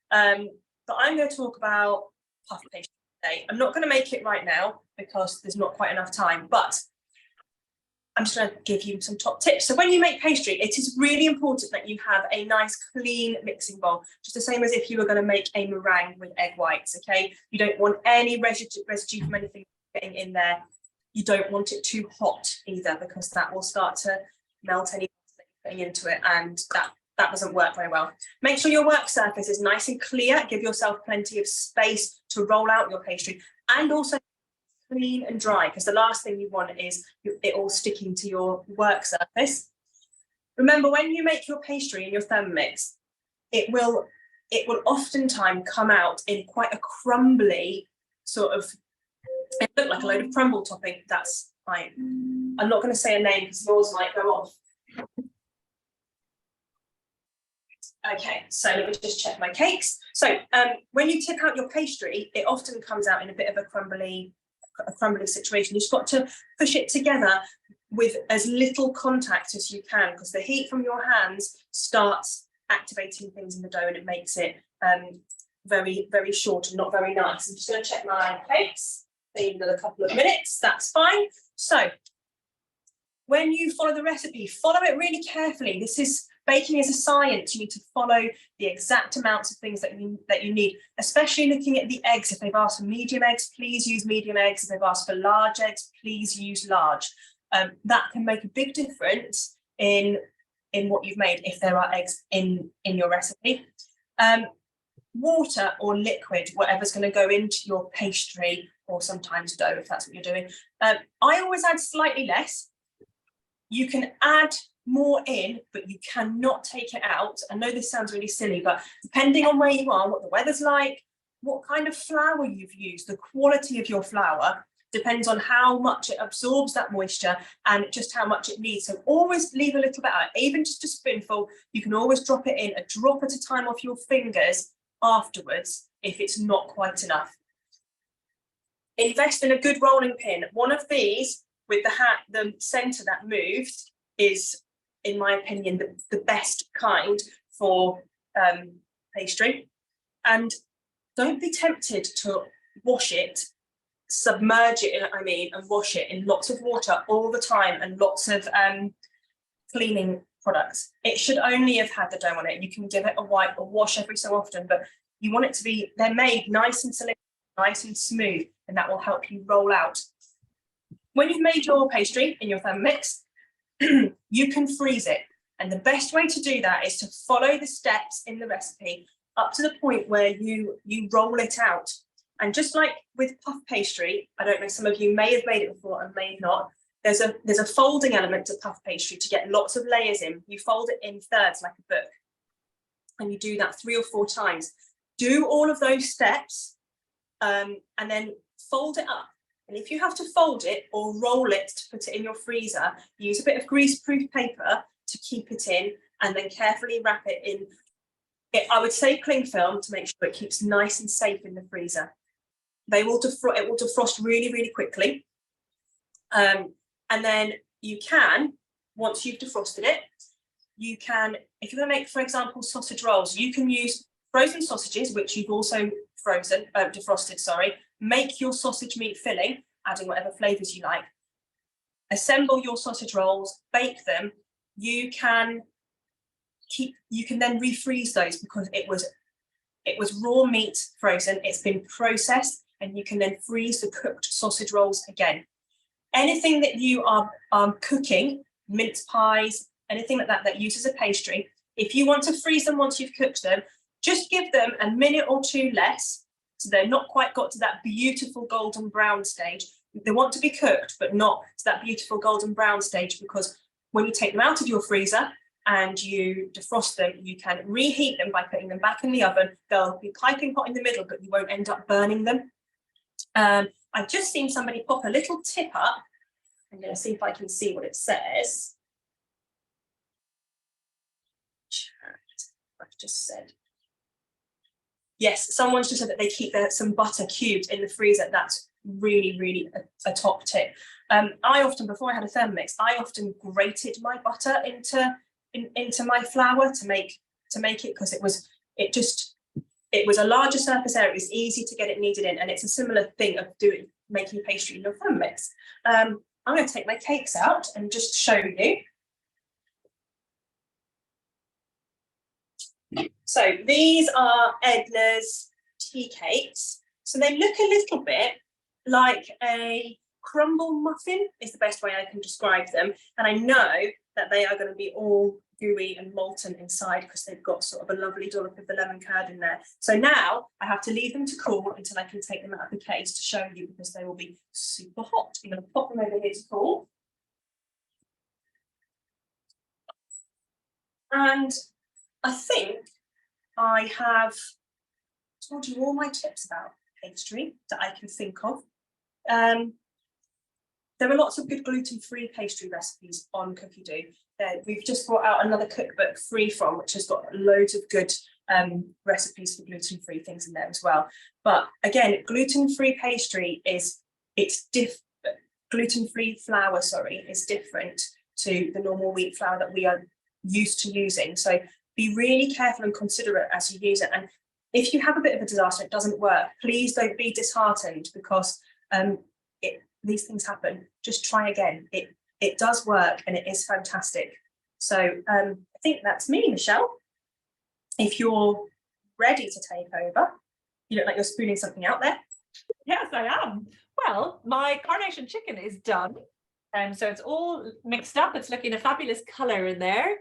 But I'm going to talk about puff pastry today. I'm not going to make it right now because there's not quite enough time, but I'm just going to give you some top tips. So when you make pastry, it is really important that you have a nice clean mixing bowl, just the same as if you were going to make a meringue with egg whites, okay? You don't want any residue from anything getting in there. You don't want it too hot either, because that will start to melt any putting into it, and that doesn't work very well. Make sure your work surface is nice and clear. Give yourself plenty of space to roll out your pastry, and also clean and dry, because the last thing you want is it all sticking to your work surface. Remember, when you make your pastry in your Thermomix, it will oftentimes come out in quite a crumbly sort of, it looked like a load of crumble topping. That's fine. I'm not going to say a name because yours might go off. Okay, so let me just check my cakes. So when you tip out your pastry, it often comes out in a bit of a crumbly situation. You've got to push it together with as little contact as you can, because the heat from your hands starts activating things in the dough, and it makes it very, very short and not very nice. I'm just going to check my cakes. Maybe another couple of minutes, that's fine. So when you follow the recipe, follow it really carefully. Baking is a science. You need to follow the exact amounts of things that you need, especially looking at the eggs. If they've asked for medium eggs, please use medium eggs. If they've asked for large eggs, please use large. That can make a big difference in what you've made if there are eggs in your recipe. Water or liquid, whatever's going to go into your pastry, or sometimes dough if that's what you're doing. I always add slightly less. You can add more in, but you cannot take it out. I know this sounds really silly, but depending on where you are, what the weather's like, what kind of flour you've used, the quality of your flour depends on how much it absorbs that moisture and just how much it needs. So always leave a little bit out, even just a spoonful. You can always drop it in, a drop at a time off your fingers afterwards if it's not quite enough. invest in a good rolling pin. One of these with the center that moved is, in my opinion, the best kind for pastry. And don't be tempted to wash it, submerge it, and wash it in lots of water all the time and lots of cleaning products. It should only have had the dough on it. You can give it a wipe or wash every so often, but you want it to be, they're made nice and selective, nice and smooth, and that will help you roll out. When you've made your pastry in your Thermomix, you can freeze it. And the best way to do that is to follow the steps in the recipe up to the point where you roll it out. And just like with puff pastry, I don't know, some of you may have made it before and may not, there's a folding element to puff pastry to get lots of layers in. You fold it in thirds like a book. And you do that 3 or 4 times. Do all of those steps and then fold it up. And if you have to fold it or roll it to put it in your freezer, use a bit of grease-proof paper to keep it in, and then carefully wrap it in. I would say cling film to make sure it keeps nice and safe in the freezer. It will defrost really, really quickly. And then you can, once you've defrosted it, you can, if you're going to make, for example, sausage rolls, you can use frozen sausages, which you've also defrosted, sorry. Make your sausage meat filling, adding whatever flavors you like. Assemble your sausage rolls, bake them. You can then refreeze those because it was raw meat frozen. It's been processed, and you can then freeze the cooked sausage rolls again. Anything that you are cooking, mince pies, anything like that uses a pastry, if you want to freeze them once you've cooked them, just give them a minute or 2 less, so they're not quite got to that beautiful golden brown stage. They want to be cooked, but not to that beautiful golden brown stage, because when you take them out of your freezer and you defrost them, you can reheat them by putting them back in the oven. They'll be piping hot in the middle, but you won't end up burning them. I've just seen somebody pop a little tip up. I'm going to see if I can see what it says. I've just said. Yes, someone's just said that they keep some butter cubed in the freezer. That's really, really a top tip. I often, before I had a Thermomix, I often grated my butter into my flour to make it, because it was a larger surface area. It was easy to get it kneaded in, and it's a similar thing of making pastry in your Thermomix. I'm going to take my cakes out and just show you. So these are Edna's tea cakes. So they look a little bit like a crumble muffin is the best way I can describe them. And I know that they are going to be all gooey and molten inside because they've got sort of a lovely dollop of the lemon curd in there. So now I have to leave them to cool until I can take them out of the case to show you, because they will be super hot. I'm going to pop them over here to cool. And I think I have told you all my tips about pastry that I can think of. There are lots of good gluten-free pastry recipes on Cookidoo. We've just brought out another cookbook, Free From, which has got loads of good recipes for gluten-free things in there as well. But again, gluten-free pastry gluten-free flour, is different to the normal wheat flour that we are used to using. So be really careful and considerate as you use it. And if you have a bit of a disaster, it doesn't work, please don't be disheartened, because these things happen. Just try again. It does work, and it is fantastic. So I think that's me, Michelle. If you're ready to take over, you look like you're spooning something out there. Yes, I am. Well, my Coronation chicken is done. So it's all mixed up. It's looking a fabulous colour in there.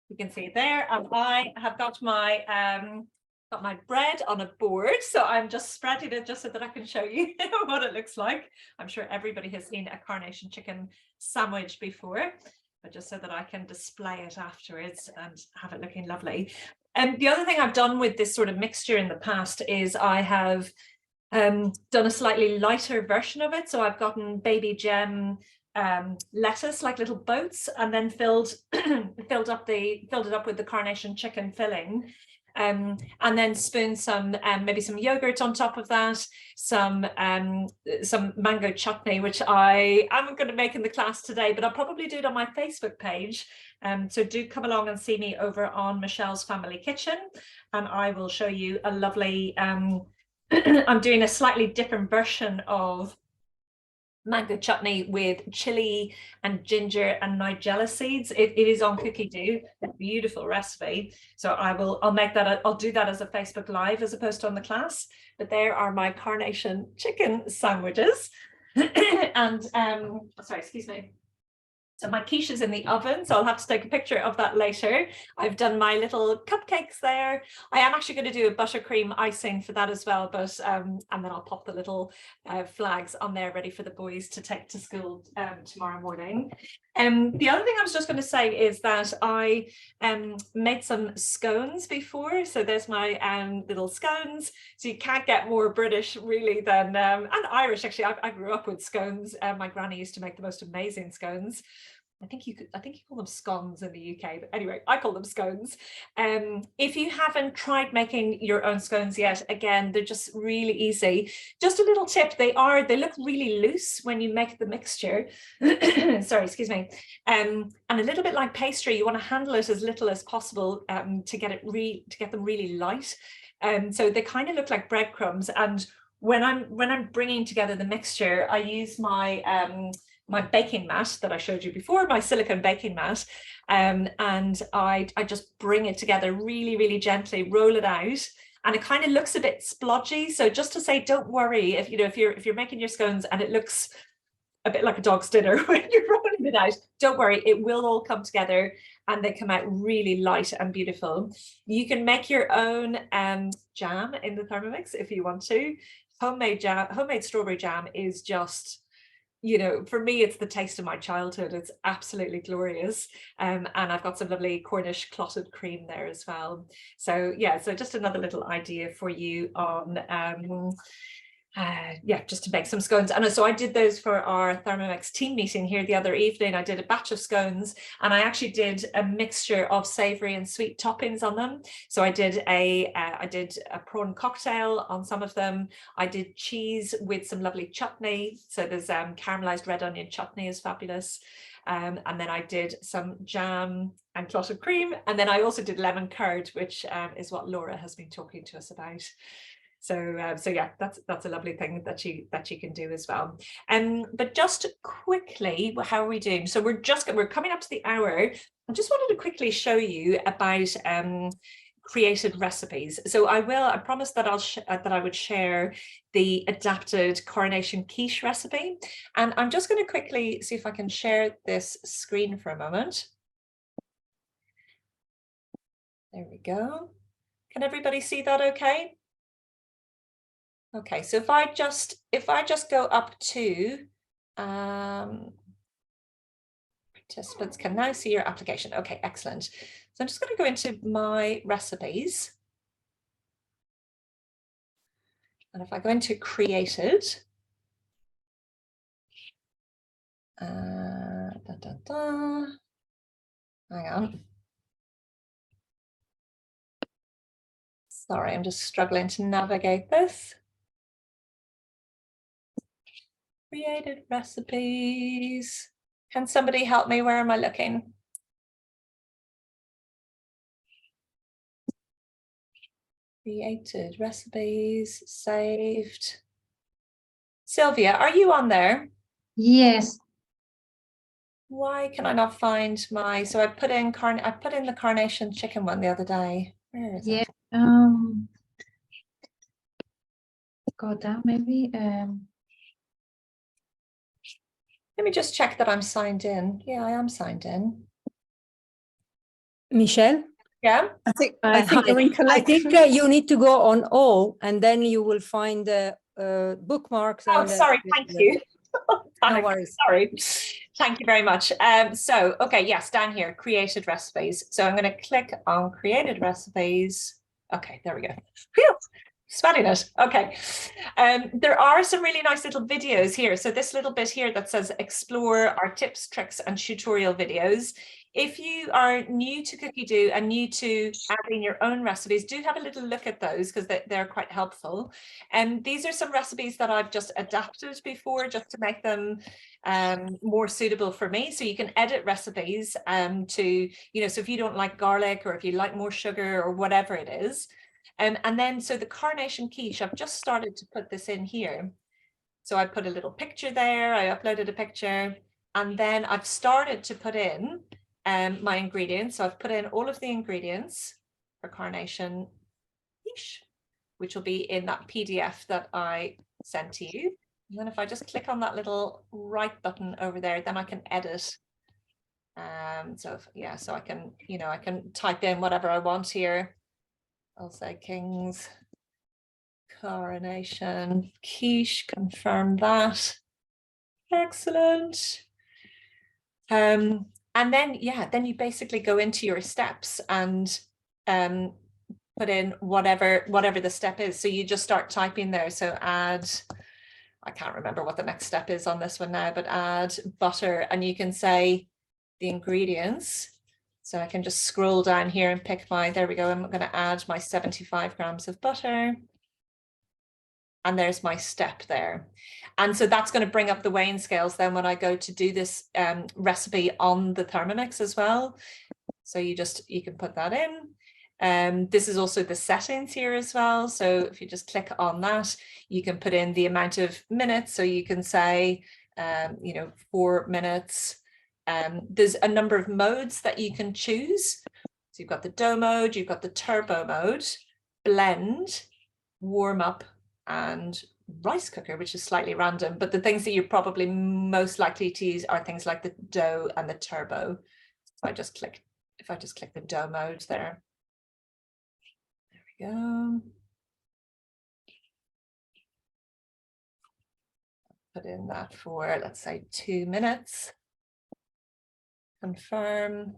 You can see it there. And I have got my bread on a board, so I'm just spreading it just so that I can show you what it looks like. I'm sure everybody has seen a Coronation chicken sandwich before, but just so that I can display it afterwards and have it looking lovely. And the other thing I've done with this sort of mixture in the past is I have done a slightly lighter version of it. So I've gotten baby gem lettuce, like little boats, and then filled it up with the Coronation chicken filling. and then spoon some maybe some yogurt on top of that, some mango chutney, which I am going to make in the class today, but I'll probably do it on my Facebook page. So do come along and see me over on Michelle's Family Kitchen, and I will show you a lovely, I'm doing a slightly different version of mango chutney with chili and ginger and nigella seeds. It is on Cookidoo, a beautiful recipe. So I'll make that, I'll do that as a Facebook Live as opposed to on the class. But there are my Coronation chicken sandwiches. And sorry, excuse me. So my quiche is in the oven, so I'll have to take a picture of that later. I've done my little cupcakes there. I am actually going to do a buttercream icing for that as well, but and then I'll pop the little flags on there ready for the boys to take to school tomorrow morning. The other thing I was just going to say is that I made some scones before. So there's my little scones. So you can't get more British really than, and Irish actually. I grew up with scones. My granny used to make the most amazing scones. I think you call them scones in the UK, but anyway, I call them scones. If you haven't tried making your own scones yet, again, they're just really easy. Just a little tip, they look really loose when you make the mixture. Sorry, excuse me. And a little bit like pastry, you want to handle it as little as possible to get them really light. So they kind of look like breadcrumbs. And when I'm bringing together the mixture, I use my baking mat that I showed you before, my silicone baking mat, and I just bring it together really, really gently, roll it out, and it kind of looks a bit splodgy. So just to say, don't worry if you're making your scones and it looks a bit like a dog's dinner when you're rolling it out, don't worry, it will all come together and they come out really light and beautiful. You can make your own jam in the Thermomix if you want to. Homemade strawberry jam is just, you know, for me, it's the taste of my childhood. It's absolutely glorious. And I've got some lovely Cornish clotted cream there as well. So yeah, so just another little idea for you on, just to make some scones. And so I did those for our Thermomix team meeting here the other evening. I did a batch of scones and I actually did a mixture of savoury and sweet toppings on them. So I did a prawn cocktail on some of them. I did cheese with some lovely chutney. So there's caramelized red onion chutney is fabulous. And then I did some jam and clotted cream. And then I also did lemon curd, which is what Laura has been talking to us about. So yeah, that's a lovely thing that you can do as well. But just quickly, how are we doing? So we're coming up to the hour. I just wanted to quickly show you about created recipes. So I promised that I would share the adapted Coronation quiche recipe, and I'm just going to quickly see if I can share this screen for a moment. There we go. Can everybody see that okay? Okay, so if I just go up to participants can now see your application. Okay, excellent. So I'm just going to go into my recipes. And if I go into created, hang on. Sorry, I'm just struggling to navigate this. Created recipes. Can somebody help me? Where am I looking? Created recipes, saved. Sylvia, are you on there? Yes. Why can I not find my, so I put in the Coronation chicken one the other day. Where is it? Go down maybe. Let me just check that I'm signed in. Yeah, I am signed in. Michelle? Yeah. I think you need to go on all, and then you will find the bookmarks. Oh, sorry. Thank you. No worries. Sorry. Thank you very much. So, okay, yes, down here, created recipes. So I'm going to click on created recipes. Okay, there we go. Phew. Smelling it. Okay. There are some really nice little videos here. So this little bit here that says explore our tips, tricks and tutorial videos. If you are new to Cookidoo and new to adding your own recipes, do have a little look at those because they're quite helpful. And these are some recipes that I've just adapted before just to make them more suitable for me. So you can edit recipes to, you know, so if you don't like garlic or if you like more sugar or whatever it is. And then, so the Coronation quiche, I've just started to put this in here. So I put a little picture there, I uploaded a picture, and then I've started to put in my ingredients. So I've put in all of the ingredients for Coronation quiche, which will be in that PDF that I sent to you. And then if I just click on that little right button over there, then I can edit. So I can, you know, I can type in whatever I want here. I'll say King's Coronation quiche, confirm that. Excellent. And then, yeah, then you basically go into your steps and put in whatever the step is. So you just start typing there. So add, I can't remember what the next step is on this one now, but add butter, and you can say the ingredients. So I can just scroll down here and pick my, there we go, I'm going to add my 75 grams of butter. And there's my step there. And so that's going to bring up the weighing scales then when I go to do this recipe on the Thermomix as well. So you can put that in. This is also the settings here as well. So if you just click on that, you can put in the amount of minutes. So you can say, 4 minutes. There's a number of modes that you can choose. So you've got the dough mode, you've got the turbo mode, blend, warm up, and rice cooker, which is slightly random, but the things that you're probably most likely to use are things like the dough and the turbo. So if I just click the dough mode there we go. Put in that for, let's say, 2 minutes. Confirm.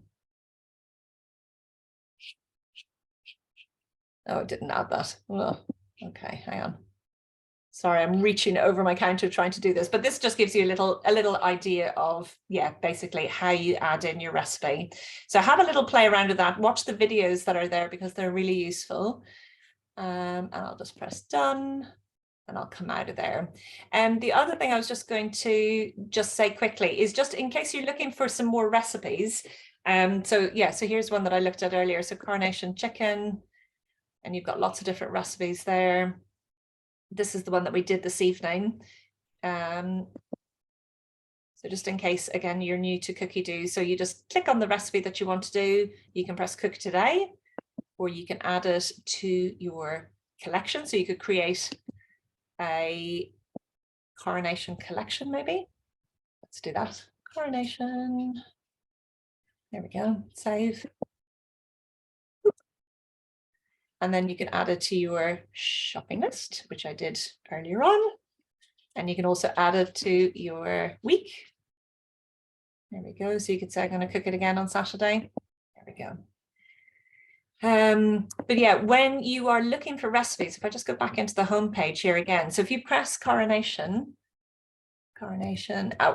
Oh, it didn't add that. Oh, okay, hang on. Sorry, I'm reaching over my counter trying to do this, but this just gives you a little idea of, yeah, basically how you add in your recipe. So have a little play around with that. Watch the videos that are there because they're really useful. And I'll just press done and I'll come out of there. And the other thing I was just going to say quickly is just in case you're looking for some more recipes. So here's one that I looked at earlier. So Coronation chicken, and you've got lots of different recipes there. This is the one that we did this evening. So just in case, again, you're new to Cookidoo, so you just click on the recipe that you want to do. You can press cook today, or you can add it to your collection. So you could create a Coronation collection, maybe. Let's do that. Coronation. There we go. Save. And then you can add it to your shopping list, which I did earlier on. And you can also add it to your week. There we go. So you could say, I'm going to cook it again on Saturday. There we go. But yeah, when you are looking for recipes, if I just go back into the homepage here again. So if you press Coronation,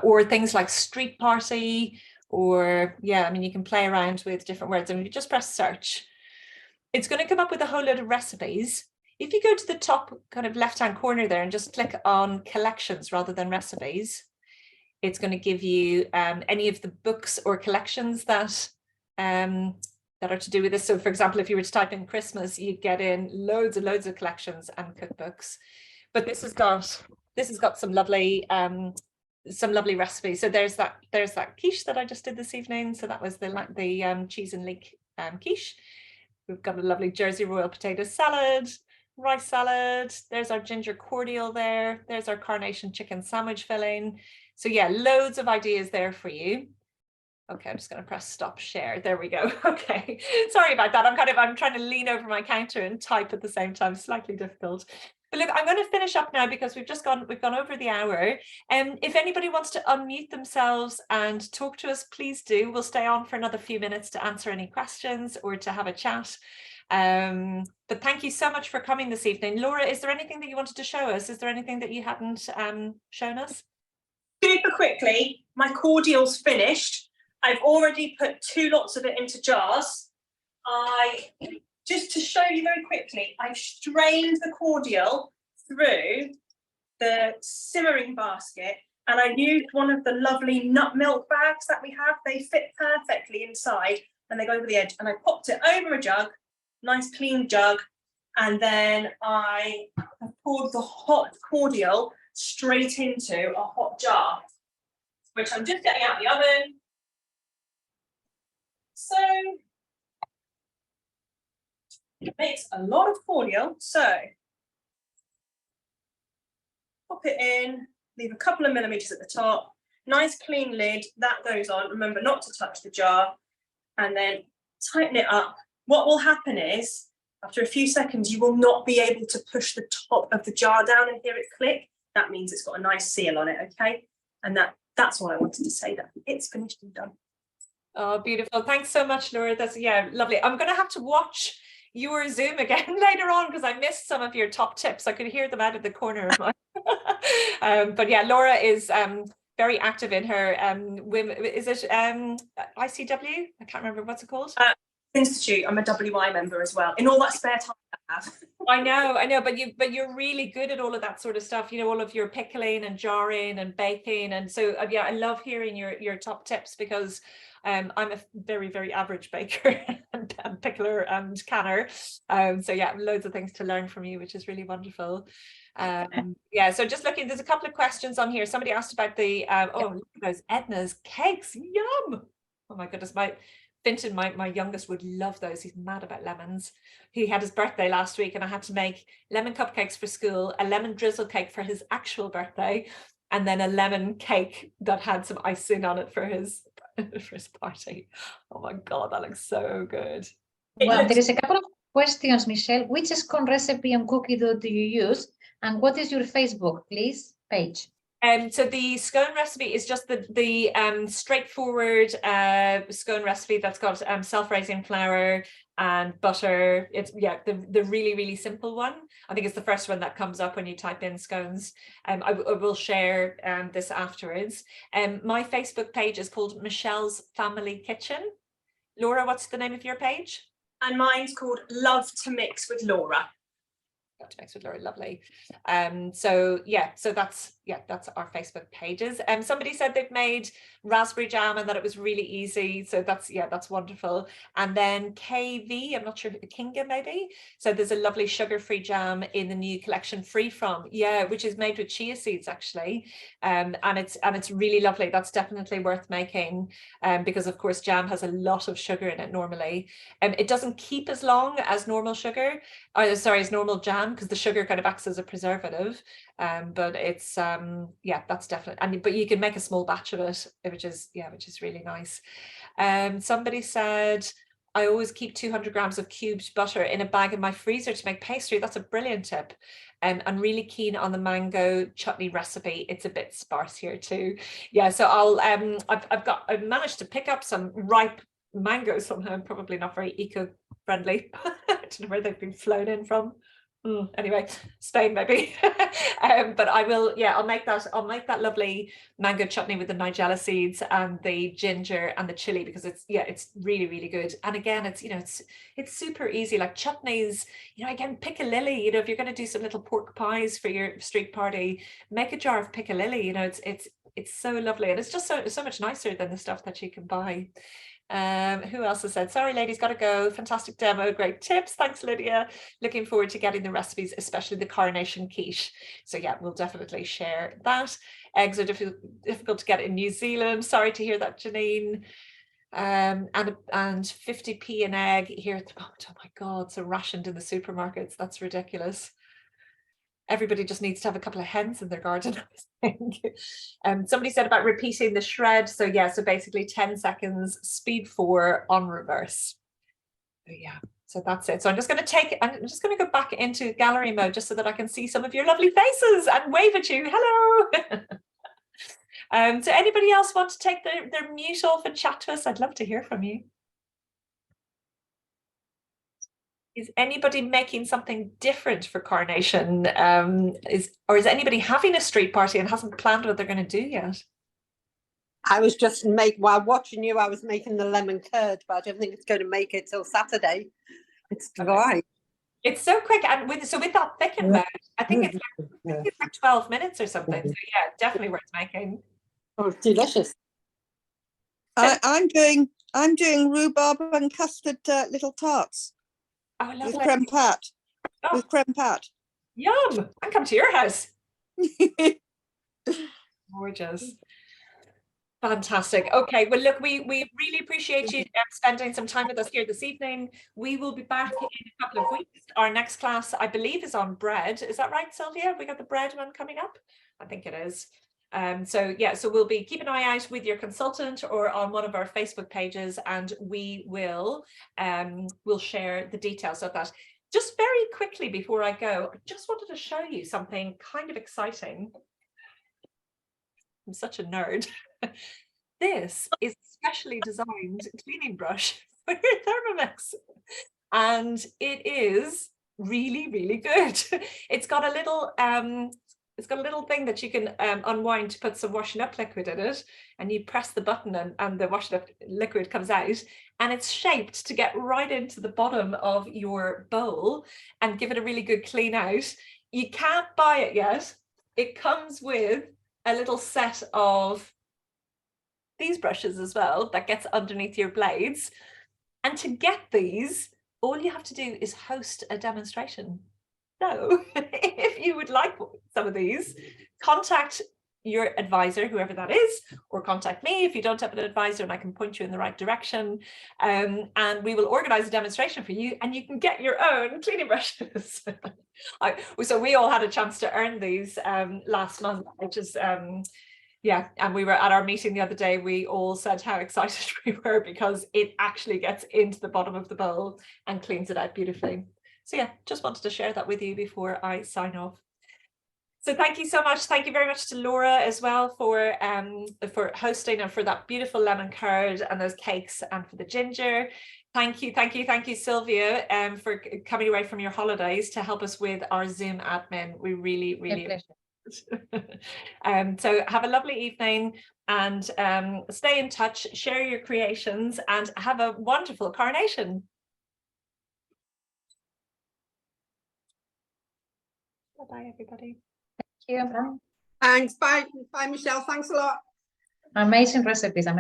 or things like street party, or yeah, I mean, you can play around with different words. And if you just press search, it's going to come up with a whole load of recipes. If you go to the top kind of left-hand corner there and just click on collections rather than recipes, it's going to give you any of the books or collections that are to do with this. So for example, if you were to type in Christmas, you get in loads and loads of collections and cookbooks. But this has got some lovely recipes. So there's that quiche that I just did this evening. So that was the cheese and leek quiche. We've got a lovely Jersey Royal potato salad, rice salad. There's our ginger cordial there. There's our Coronation chicken sandwich filling. So yeah, loads of ideas there for you. Okay, I'm just going to press stop share. There we go. Okay, sorry about that. I'm trying to lean over my counter and type at the same time. Slightly difficult. But look, I'm going to finish up now because we've gone over the hour. If anybody wants to unmute themselves and talk to us, please do. We'll stay on for another few minutes to answer any questions or to have a chat. But thank you so much for coming this evening. Laura, is there anything that you wanted to show us? Is there anything that you hadn't shown us? Super quickly, my cordial's finished. I've already put 2 lots of it into jars. Just to show you very quickly, I've strained the cordial through the simmering basket, and I used one of the lovely nut milk bags that we have. They fit perfectly inside and they go over the edge, and I popped it over a jug, nice clean jug, and then I poured the hot cordial straight into a hot jar, which I'm just getting out of the oven. So it makes a lot of cordial, so pop it in, leave a couple of millimeters at the top, nice clean lid, that goes on. Remember not to touch the jar, and then tighten it up. What will happen is, after a few seconds, you will not be able to push the top of the jar down and hear it click. That means it's got a nice seal on it, okay? And that's what I wanted to say, that it's finished and done. Oh, beautiful. Thanks so much, Laura. That's, yeah, lovely. I'm going to have to watch your Zoom again later on because I missed some of your top tips. I could hear them out of the corner of my but yeah, Laura is very active in her women, is it ICW? I can't remember, what's it called? Institute. I'm a WI member as well, in all that spare time I have. I know, but you're really good at all of that sort of stuff, you know, all of your pickling and jarring and baking, and so yeah, I love hearing your top tips because I'm a very, very average baker and pickler and canner, so yeah, loads of things to learn from you, which is really wonderful. Yeah, so just looking, there's a couple of questions on here. Somebody asked about the oh, look at those Edna's cakes, yum. Oh my goodness, Finton, my youngest, would love those. He's mad about lemons. He had his birthday last week and I had to make lemon cupcakes for school, a lemon drizzle cake for his actual birthday, and then a lemon cake that had some icing on it for his party. Oh my God, that looks so good. Well, there is a couple of questions, Michelle. Which scone recipe on Cookidoo do you use? And what is your Facebook, please, page? So the scone recipe is just the straightforward scone recipe that's got self-raising flour and butter. It's, yeah, the really, really simple one. I think it's the first one that comes up when you type in scones. I will share this afterwards. My Facebook page is called Michelle's Family Kitchen. Laura, what's the name of your page? And mine's called Love to Mix with Laura. To mix with Laura, lovely. So yeah, so that's our Facebook pages. Somebody said they've made raspberry jam and that it was really easy, so that's wonderful. And then KV, I'm not sure, Kinga maybe, so there's a lovely sugar-free jam in the new collection, Free From, yeah, which is made with chia seeds actually, and it's really lovely. That's definitely worth making, because of course jam has a lot of sugar in it normally. It doesn't keep as long as normal sugar, as normal jam, because the sugar kind of acts as a preservative, but it's yeah, that's definitely, but you can make a small batch of it, which is really nice. Somebody said, I always keep 200 grams of cubed butter in a bag in my freezer to make pastry. That's a brilliant tip. I'm really keen on the mango chutney recipe. It's a bit sparse here too. Yeah, so I've managed to pick up some ripe mangoes somehow, probably not very eco-friendly. I don't know where they've been flown in from. Anyway, Spain maybe. But I will, yeah, I'll make that lovely mango chutney with the nigella seeds and the ginger and the chili, because it's really, really good. And again, it's super easy, like chutneys, again, piccalilli, if you're going to do some little pork pies for your street party, make a jar of piccalilli, it's so lovely, and it's just so much nicer than the stuff that you can buy. Who else has said, sorry ladies, gotta go, fantastic demo, great tips, thanks Lydia, looking forward to getting the recipes, especially the Coronation quiche. So yeah, we'll definitely share that. Eggs are difficult to get in New Zealand, sorry to hear that, Janine. And 50p an egg here at the moment. Oh my God, so rationed in the supermarkets, that's ridiculous. Everybody just needs to have a couple of hens in their garden, I think. Somebody said about repeating the shred. So yeah, so basically 10 seconds, speed 4 on reverse. So yeah, So that's it. So I'm just going to go back into gallery mode just so that I can see some of your lovely faces and wave at you. Hello. So anybody else want to take their mute off and chat to us? I'd love to hear from you. Is anybody making something different for Coronation? Is anybody having a street party and hasn't planned what they're going to do yet? I was just while watching you, I was making the lemon curd, but I don't think it's going to make it till Saturday. It's dry. Okay. It's so quick, and with that thicken mode, I think it's like 12 minutes or something. So yeah, definitely worth making. Oh, it's delicious. I'm doing rhubarb and custard little tarts Oh, with lovely. creme pat. Oh. With creme pat. Yum! I come to your house. Gorgeous. Fantastic. Okay, well, look, we really appreciate you spending some time with us here this evening. We will be back in a couple of weeks. Our next class, I believe, is on bread. Is that right, Sylvia? We got the bread one coming up? I think it is. So yeah, so we'll be keep an eye out with your consultant or on one of our Facebook pages, and we will we'll share the details of that. Just very quickly before I go, I just wanted to show you something kind of exciting. I'm such a nerd. This is a specially designed cleaning brush for your Thermomix, and it is really, really good. It's got a little thing that you can unwind to put some washing up liquid in it, and you press the button and the washing up liquid comes out, and it's shaped to get right into the bottom of your bowl and give it a really good clean out. You can't buy it yet. It comes with a little set of these brushes as well that gets underneath your blades, and to get these, all you have to do is host a demonstration. So if you would like some of these, contact your advisor, whoever that is, or contact me if you don't have an advisor, and I can point you in the right direction, and we will organize a demonstration for you, and you can get your own cleaning brushes. So we all had a chance to earn these last month, which is yeah, and we were at our meeting the other day, we all said how excited we were because it actually gets into the bottom of the bowl and cleans it out beautifully. So yeah, just wanted to share that with you before I sign off. So thank you so much. Thank you very much to Laura as well for hosting and for that beautiful lemon curd and those cakes and for the ginger. Thank you, Sylvia, for coming away from your holidays to help us with our Zoom admin. We really appreciate it. So have a lovely evening, and stay in touch, share your creations, and have a wonderful Coronation. Bye everybody. Thank you. Thanks. Bye, Michelle. Thanks a lot. Amazing recipes. Amazing.